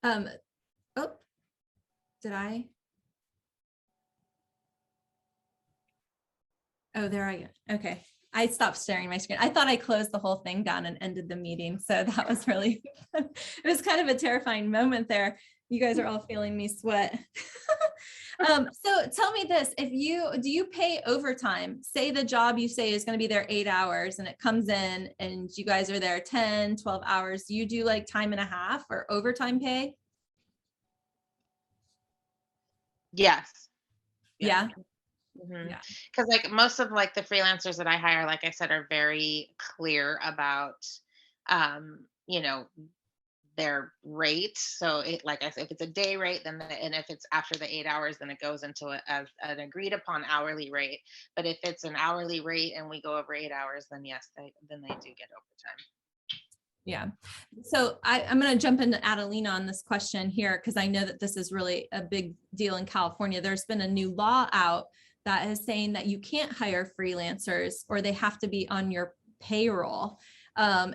Oh, did I? Oh, there I go. Okay. I stopped staring at my screen. I thought I closed the whole thing down and ended the meeting. So that was really, it was kind of a terrifying moment there. You guys are all feeling me sweat. So tell me this, do you pay overtime? Say the job you say is going to be there 8 hours and it comes in and you guys are there 10, 12 hours. Do you do like time and a half or overtime pay? Yes. Yeah. Mm-hmm. Yeah. Because like most of like the freelancers that I hire, like I said, are very clear about, their rate. So it, like I said, if it's a day rate, and if it's after the 8 hours, then it goes into as an agreed upon hourly rate. But if it's an hourly rate and we go over 8 hours, then yes, they do get overtime. Yeah. So I'm going to jump into Adelina on this question here, because I know that this is really a big deal in California. There's been a new law out that is saying that you can't hire freelancers or they have to be on your payroll.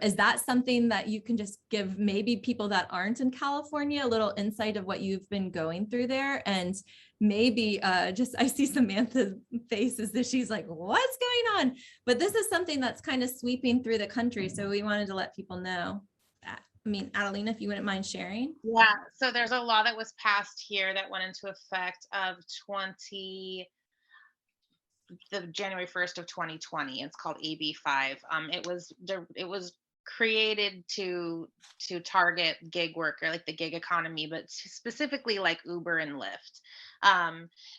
Is that something that you can just give maybe people that aren't in California a little insight of what you've been going through there? And maybe I see Samantha's faces that she's like, what's going on? But this is something that's kind of sweeping through the country. So we wanted to let people know that. I mean, Adelina, if you wouldn't mind sharing. Yeah. So there's a law that was passed here that went into effect of the January 1st of 2020. It's called AB 5. It was created to target gig worker, like the gig economy, but specifically like Uber and Lyft,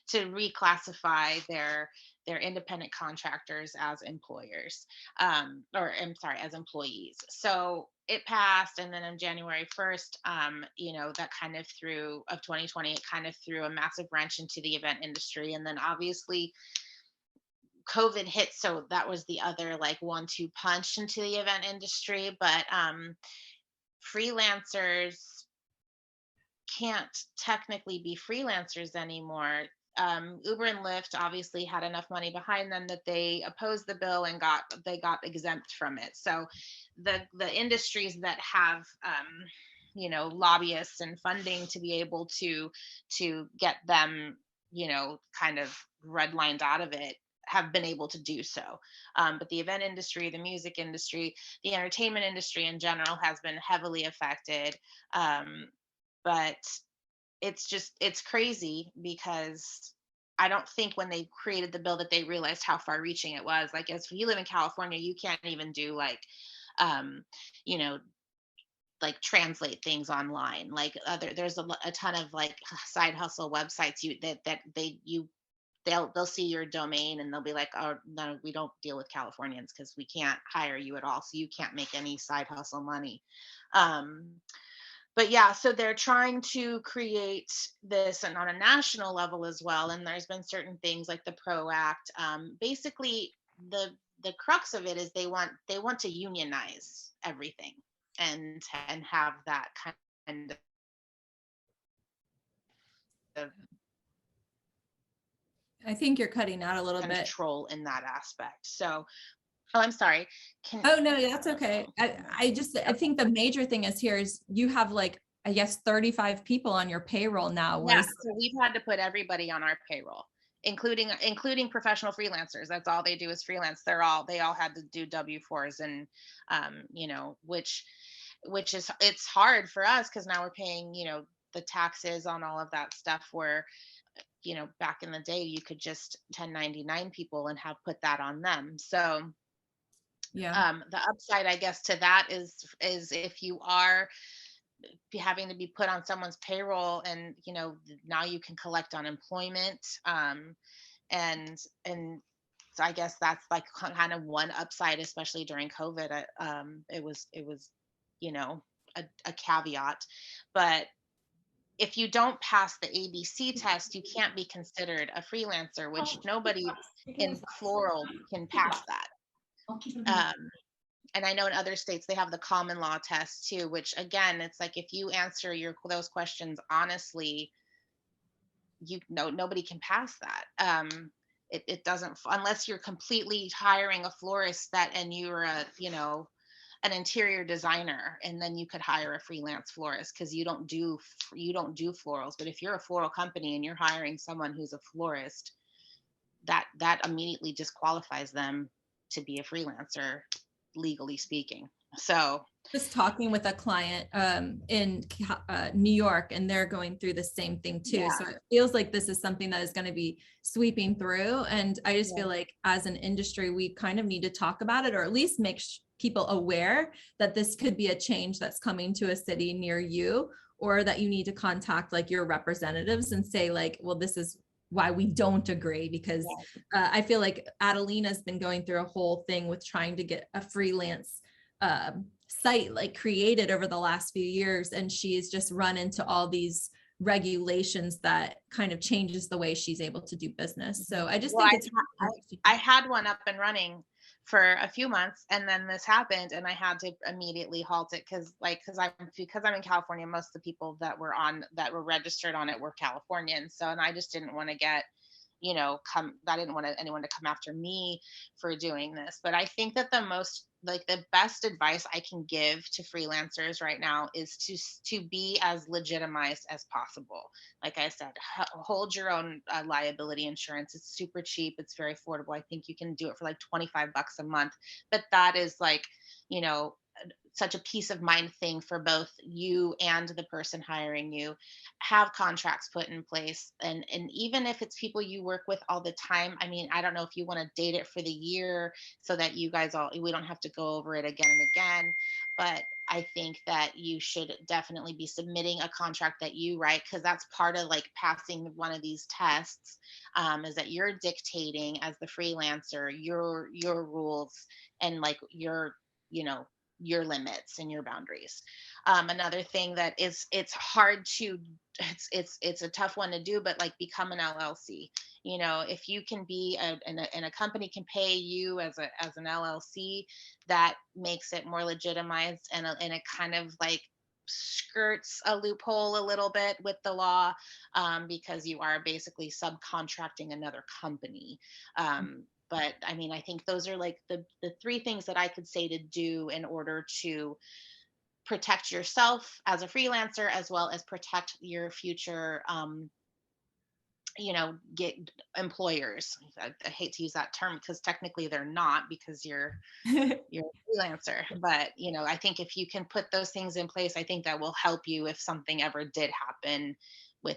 to reclassify their independent contractors as employers, as employees. So it passed, and then on January 1st, that kind of of 2020, it kind of threw a massive wrench into the event industry, and then obviously COVID hit, so that was the other like 1-2 punch into the event industry. But freelancers can't technically be freelancers anymore. Uber and Lyft obviously had enough money behind them that they opposed the bill and they got exempt from it. So the industries that have lobbyists and funding to be able to get them kind of redlined out of it have been able to do so. But the event industry, the music industry, the entertainment industry in general has been heavily affected. But it's crazy, because I don't think when they created the bill that they realized how far reaching it was. Like, if you live in California, you can't even do like, like translate things online. Like there's a ton of like side hustle websites they'll see your domain and they'll be like, oh no, we don't deal with Californians because we can't hire you at all, so you can't make any side hustle money. But yeah, so they're trying to create this and on a national level as well, and there's been certain things like the PRO Act. Basically the crux of it is they want to unionize everything and have that kind of I think you're cutting out a little bit. Control in that aspect. So, I'm sorry. Oh no, that's okay. I think the major thing is you have like, I guess 35 people on your payroll now. Yeah, so we've had to put everybody on our payroll, including professional freelancers. That's all they do is freelance. They all had to do W-4s, and which which is, it's hard for us because now we're paying, the taxes on all of that stuff where, back in the day you could just 1099 people and have put that on them. So Yeah. the upside, I guess, to that is if you are having to be put on someone's payroll, and now you can collect unemployment, and so I guess that's like kind of one upside, especially during COVID. It was a caveat, but if you don't pass the ABC test, you can't be considered a freelancer, which nobody in Floral can pass that. And I know in other states they have the common law test too, which again, it's like if you answer those questions honestly, nobody can pass that. It doesn't, unless you're completely hiring a florist and you're an interior designer, and then you could hire a freelance florist because you don't do florals. But if you're a floral company and you're hiring someone who's a florist, that immediately disqualifies them to be a freelancer, legally speaking. So just talking with a client in New York, and they're going through the same thing too. Yeah. So it feels like this is something that is going to be sweeping through. And I just feel like as an industry, we kind of need to talk about it, or at least make people aware that this could be a change that's coming to a city near you, or that you need to contact like your representatives and say like, well, this is why we don't agree, because I feel like Adelina's been going through a whole thing with trying to get a freelance site like created over the last few years, and she's just run into all these regulations that kind of changes the way she's able to do business. So I just think I had one up and running for a few months, and then this happened, and I had to immediately halt it because I'm in California. Most of the people that were registered on it were Californians. So, and I just didn't want to get, I didn't want anyone to come after me for doing this. But I think that the best advice I can give to freelancers right now is to be as legitimized as possible. Like I said, hold your own liability insurance. It's super cheap. It's very affordable. I think you can do it for like $25 a month, but that is like, such a peace of mind thing for both you and the person hiring you. Have contracts put in place, and even if it's people you work with all the time. I mean, I don't know if you want to date it for the year so that we don't have to go over it again and again, but I think that you should definitely be submitting a contract that you write, because that's part of like passing one of these tests, is that you're dictating as the freelancer your rules and like your limits and your boundaries. Another thing that it's hard to, it's a tough one to do, but like become an LLC. If you can be and a company can pay you as an LLC, that makes it more legitimized, and it kind of like skirts a loophole a little bit with the law, because you are basically subcontracting another company. But I mean, I think those are like the three things that I could say to do in order to protect yourself as a freelancer, as well as protect your future, get employers. I hate to use that term because technically they're not, because you're a freelancer. But, I think if you can put those things in place, I think that will help you if something ever did happen with,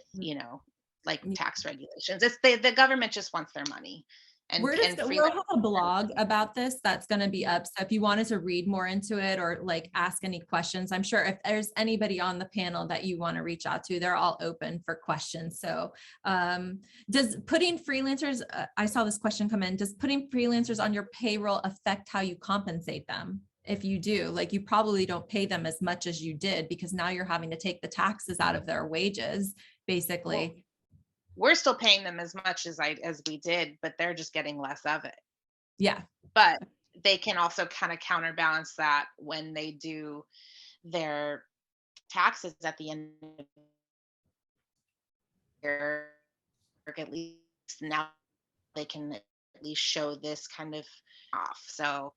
like tax regulations. It's the government just wants their money. And we'll have a blog about this that's going to be up. So if you wanted to read more into it or like ask any questions, I'm sure if there's anybody on the panel that you want to reach out to, they're all open for questions. So does putting freelancers, I saw this question come in, does putting freelancers on your payroll affect how you compensate them? If you do, like, you probably don't pay them as much as you did, because now you're having to take the taxes out of their wages, basically. Well, we're still paying them as much as we did, but they're just getting less of it. Yeah. But they can also kind of counterbalance that when they do their taxes at the end of the year. At least now they can at least show this kind of off. So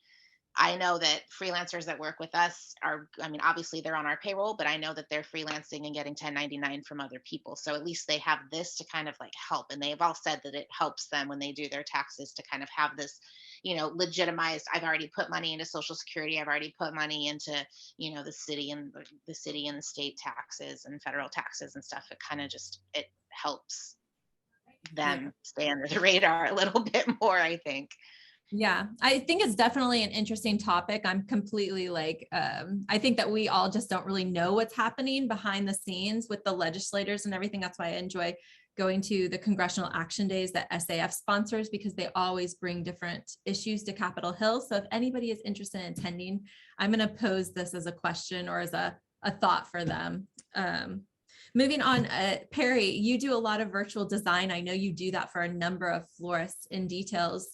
I know that freelancers that work with us are, I mean, obviously they're on our payroll, but I know that they're freelancing and getting 1099 from other people. So at least they have this to kind of like help. And they've all said that it helps them when they do their taxes to kind of have this, legitimized. I've already put money into Social Security. I've already put money into, the city and the state taxes and federal taxes and stuff. It kind of just, it helps them stay under the radar a little bit more, I think. Yeah, I think it's definitely an interesting topic. I'm completely I think that we all just don't really know what's happening behind the scenes with the legislators and everything. That's why I enjoy going to the congressional action days that SAF sponsors, because they always bring different issues to Capitol Hill. So if anybody is interested in attending, I'm going to pose this as a question or as a thought for them. Moving on, Parie, you do a lot of virtual design. I know you do that for a number of florists in details.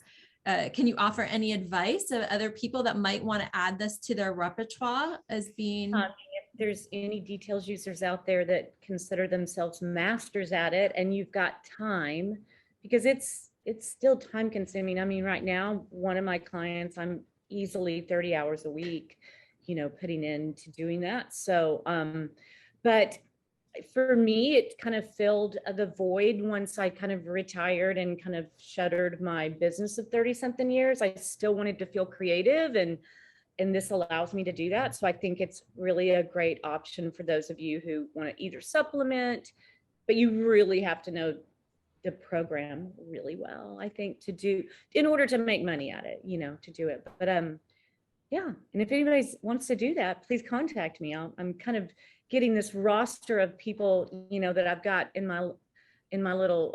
Can you offer any advice to other people that might want to add this to their repertoire as being? If there's any details users out there that consider themselves masters at it, and you've got time, because it's still time consuming. I mean, right now, one of my clients, I'm easily 30 hours a week, putting into doing that. So, but for me, it kind of filled the void once I kind of retired and kind of shuttered my business of 30 something years. I still wanted to feel creative, and this allows me to do that. So I think it's really a great option for those of you who want to either supplement, but you really have to know the program really well, I think, in order to make money at it, to do it. But yeah. And if anybody wants to do that, please contact me. I'm kind of getting this roster of people, that I've got in my little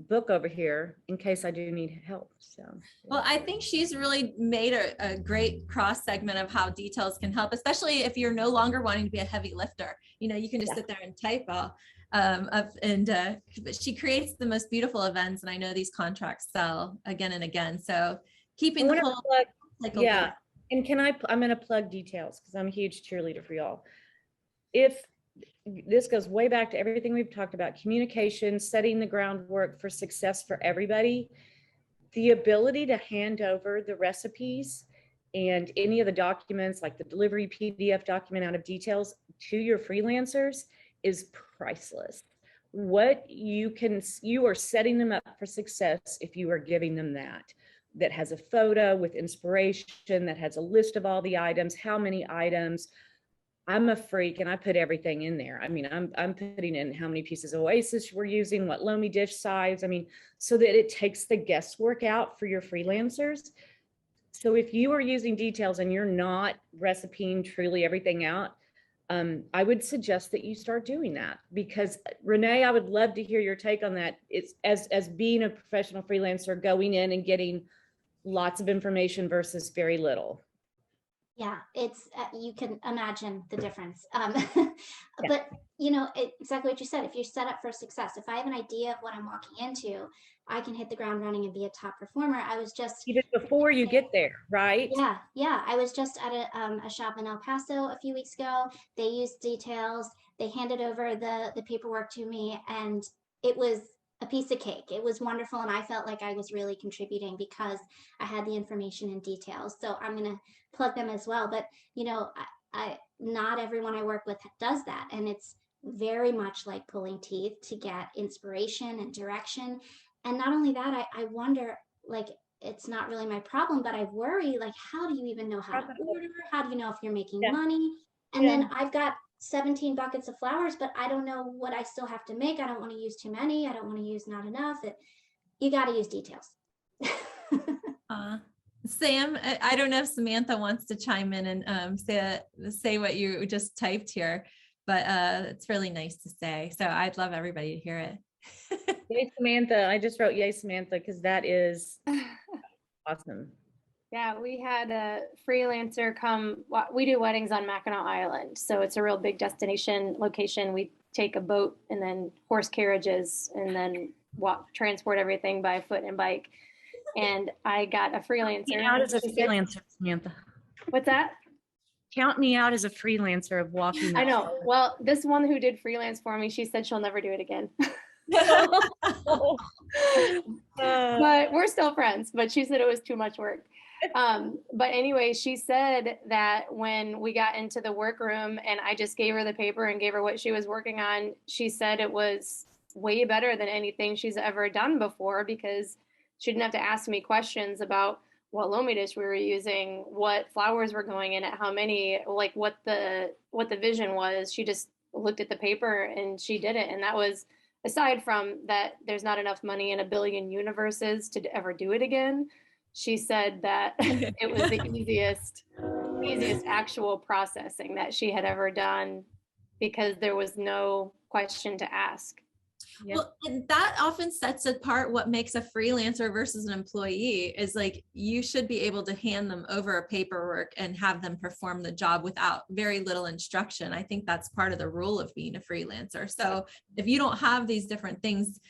book over here in case I do need help. So, well, I think she's really made a great cross segment of how details can help, especially if you're no longer wanting to be a heavy lifter. You can just sit there and type but she creates the most beautiful events, and I know these contracts sell again and again. So keeping the whole cycle. Yeah. And I'm going to plug details because I'm a huge cheerleader for y'all. This goes way back to everything we've talked about, communication, setting the groundwork for success for everybody. The ability to hand over the recipes and any of the documents, like the delivery PDF document out of details, to your freelancers is priceless. You are setting them up for success if you are giving them that has a photo with inspiration, that has a list of all the items, how many items. I'm a freak and I put everything in there. I mean, I'm putting in how many pieces of Oasis we're using, what Lomi dish size. I mean, so that it takes the guesswork out for your freelancers. So if you are using details and you're not recipeing truly everything out, I would suggest that you start doing that, because Renee, I would love to hear your take on that. It's as being a professional freelancer, going in and getting lots of information versus very little. Yeah, it's you can imagine the difference. But exactly what you said. If you're set up for success, if I have an idea of what I'm walking into, I can hit the ground running and be a top performer. I was just even before you get there, right? Yeah. I was just at a shop in El Paso a few weeks ago. They used details. They handed over the paperwork to me, and it was a piece of cake. It was wonderful, and I felt like I was really contributing because I had the information and details. So I'm going to plug them as well. But I not everyone I work with does that, and it's very much like pulling teeth to get inspiration and direction. And not only that, I wonder, like, it's not really my problem, but I worry, like, how do you even know how to order? How do you know if you're making money? And then I've got 17 buckets of flowers, but I don't know what I still have to make. I don't want to use too many. I don't want to use not enough. You got to use details. Sam, I don't know if Samantha wants to chime in and say what you just typed here, but it's really nice to say. So I'd love everybody to hear it. Yay, Samantha. I just wrote yay, Samantha, because that is awesome. Yeah, we had a freelancer come. We do weddings on Mackinac Island, so it's a real big destination location. We take a boat and then horse carriages and then transport everything by foot and bike. And I got a freelancer. Count me out as a freelancer, Samantha. What's that? Count me out as a freelancer of walking. I know. Well, this one who did freelance for me, she said she'll never do it again. But we're still friends. But she said it was too much work. But anyway, she said that when we got into the workroom and I just gave her the paper and gave her what she was working on, she said it was way better than anything she's ever done before, because she didn't have to ask me questions about what loamy dish we were using, what flowers were going in it, how many, like what the vision was. She just looked at the paper and she did it. And that was, aside from that, there's not enough money in a billion universes to ever do it again. She said that it was the easiest actual processing that she had ever done, because there was no question to ask. Yep. Well, and that often sets apart what makes a freelancer versus an employee. Is like, you should be able to hand them over a paperwork and have them perform the job without very little instruction. I think that's part of the rule of being a freelancer. So if you don't have these different things,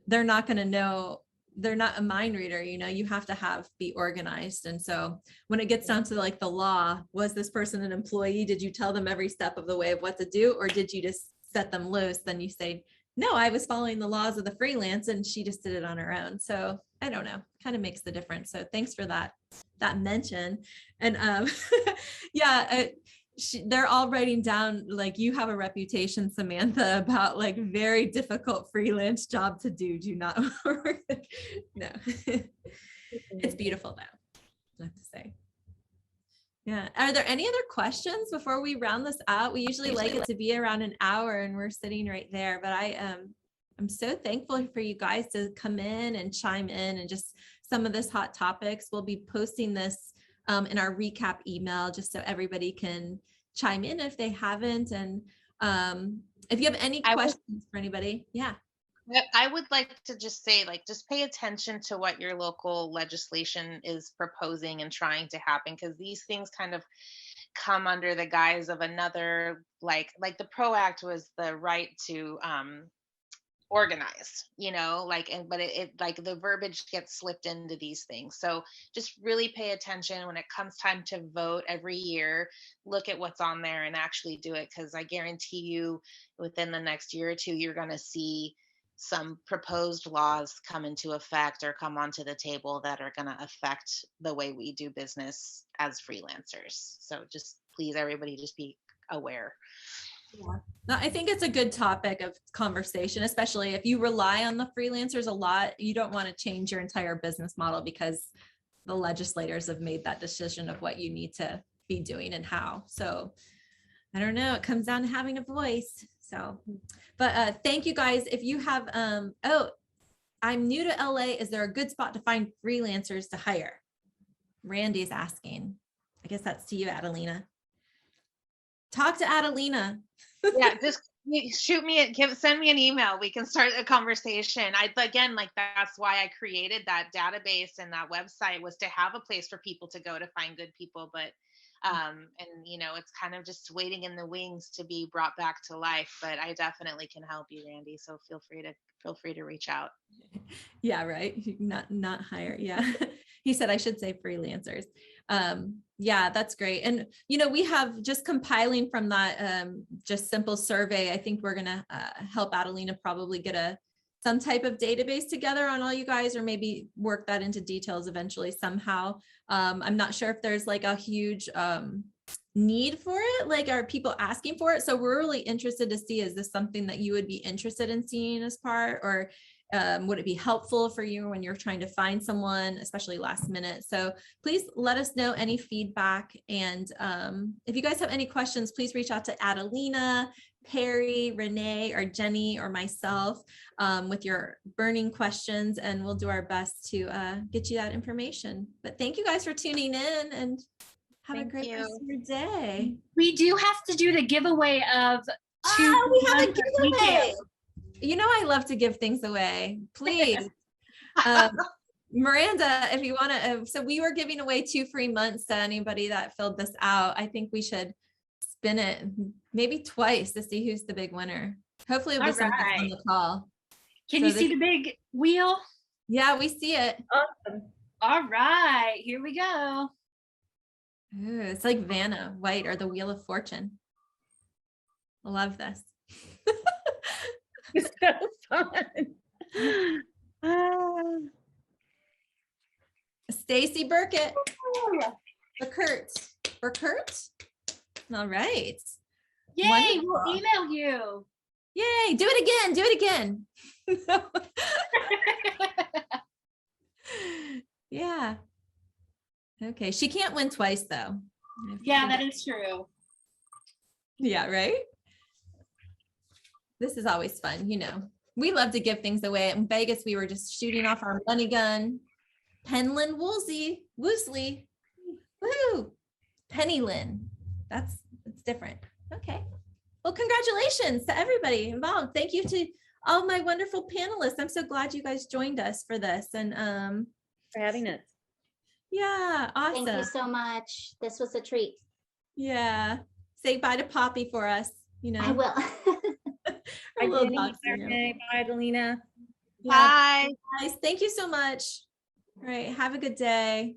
they're not going to know. They're not a mind reader, you have to be organized. And so when it gets down to like the law, was this person an employee? Did you tell them every step of the way of what to do? Or did you just set them loose? Then you say, no, I was following the laws of the freelance and she just did it on her own. So I don't know, kind of makes the difference. So thanks for that mention. And they're all writing down, like, you have a reputation, Samantha, about like very difficult freelance job to do. Do not work. No, it's beautiful though, I have to say. Yeah. Are there any other questions before we round this out? We usually like it to be around an hour and we're sitting right there, but I'm so thankful for you guys to come in and chime in and just some of this hot topics. We'll be posting this in our recap email, just so everybody can chime in if they haven't. And if you have any questions for anybody, yeah. I would like to just say, like, just pay attention to what your local legislation is proposing and trying to happen, because these things kind of come under the guise of another, like the PRO Act was the right to organize, but it like the verbiage gets slipped into these things. So just really pay attention when it comes time to vote every year. Look at what's on there and actually do it, because I guarantee you within the next year or two, you're going to see some proposed laws come into effect or come onto the table that are going to affect the way we do business as freelancers. So just please, everybody, just be aware. Yeah. No, I think it's a good topic of conversation, especially if you rely on the freelancers a lot. You don't want to change your entire business model because the legislators have made that decision of what you need to be doing and how. So I don't know, it comes down to having a voice. So, but thank you guys. If you have, I'm new to LA. Is there a good spot to find freelancers to hire? Randy's asking. I guess that's to you, Adelina. Talk to Adelina. Yeah, just send me an email. We can start a conversation. That's why I created that database and that website, was to have a place for people to go to find good people. But it's kind of just waiting in the wings to be brought back to life. But I definitely can help you, Randy. So feel free to reach out. Yeah, right. Not hire. Yeah. He said I should say freelancers. Yeah, that's great. And, we have just compiling from that just simple survey. I think we're going to help Adelina probably get some type of database together on all you guys, or maybe work that into details eventually somehow. I'm not sure if there's like a huge need for it. Like, are people asking for it? So we're really interested to see, is this something that you would be interested in seeing as part, or would it be helpful for you when you're trying to find someone, especially last minute? So please let us know any feedback. And if you guys have any questions, please reach out to Adelina, Parie, Renee, or Jenny, or myself with your burning questions, and we'll do our best to get you that information. But thank you guys for tuning in, and have a great rest of your day. We do have to do the giveaway of two. We have a giveaway. I love to give things away. Please. Miranda, if you want to, so we were giving away 2 free months to anybody that filled this out. I think we should spin it maybe twice to see who's the big winner. Hopefully it'll be someone on the call. Can you see the big wheel? Yeah, we see it. Awesome. All right, here we go. Ooh, it's like Vanna White or the Wheel of Fortune. I love this. It's so fun. Stacy Burkett. Burkert. All right. Yay, Wonderful. we'll email you. Yay. Do it again. Yeah. Okay. She can't win twice though. Yeah, that is true. Yeah, right? This is always fun, you know. We love to give things away. In Vegas, we were just shooting off our money gun. Penland Woolsey, Woosley. Woo! Pennylyn. It's different. Okay. Well, congratulations to everybody involved. Thank you to all my wonderful panelists. I'm so glad you guys joined us for this. And For having us. yeah, awesome. Thank you so much. This was a treat. Yeah. Say bye to Poppy for us, you know. I will. Our Bye, little Jenny. dogs, Bye, you know. Renee. Bye, Adelina. Yeah, Bye. guys, thank you so much. All right, have a good day.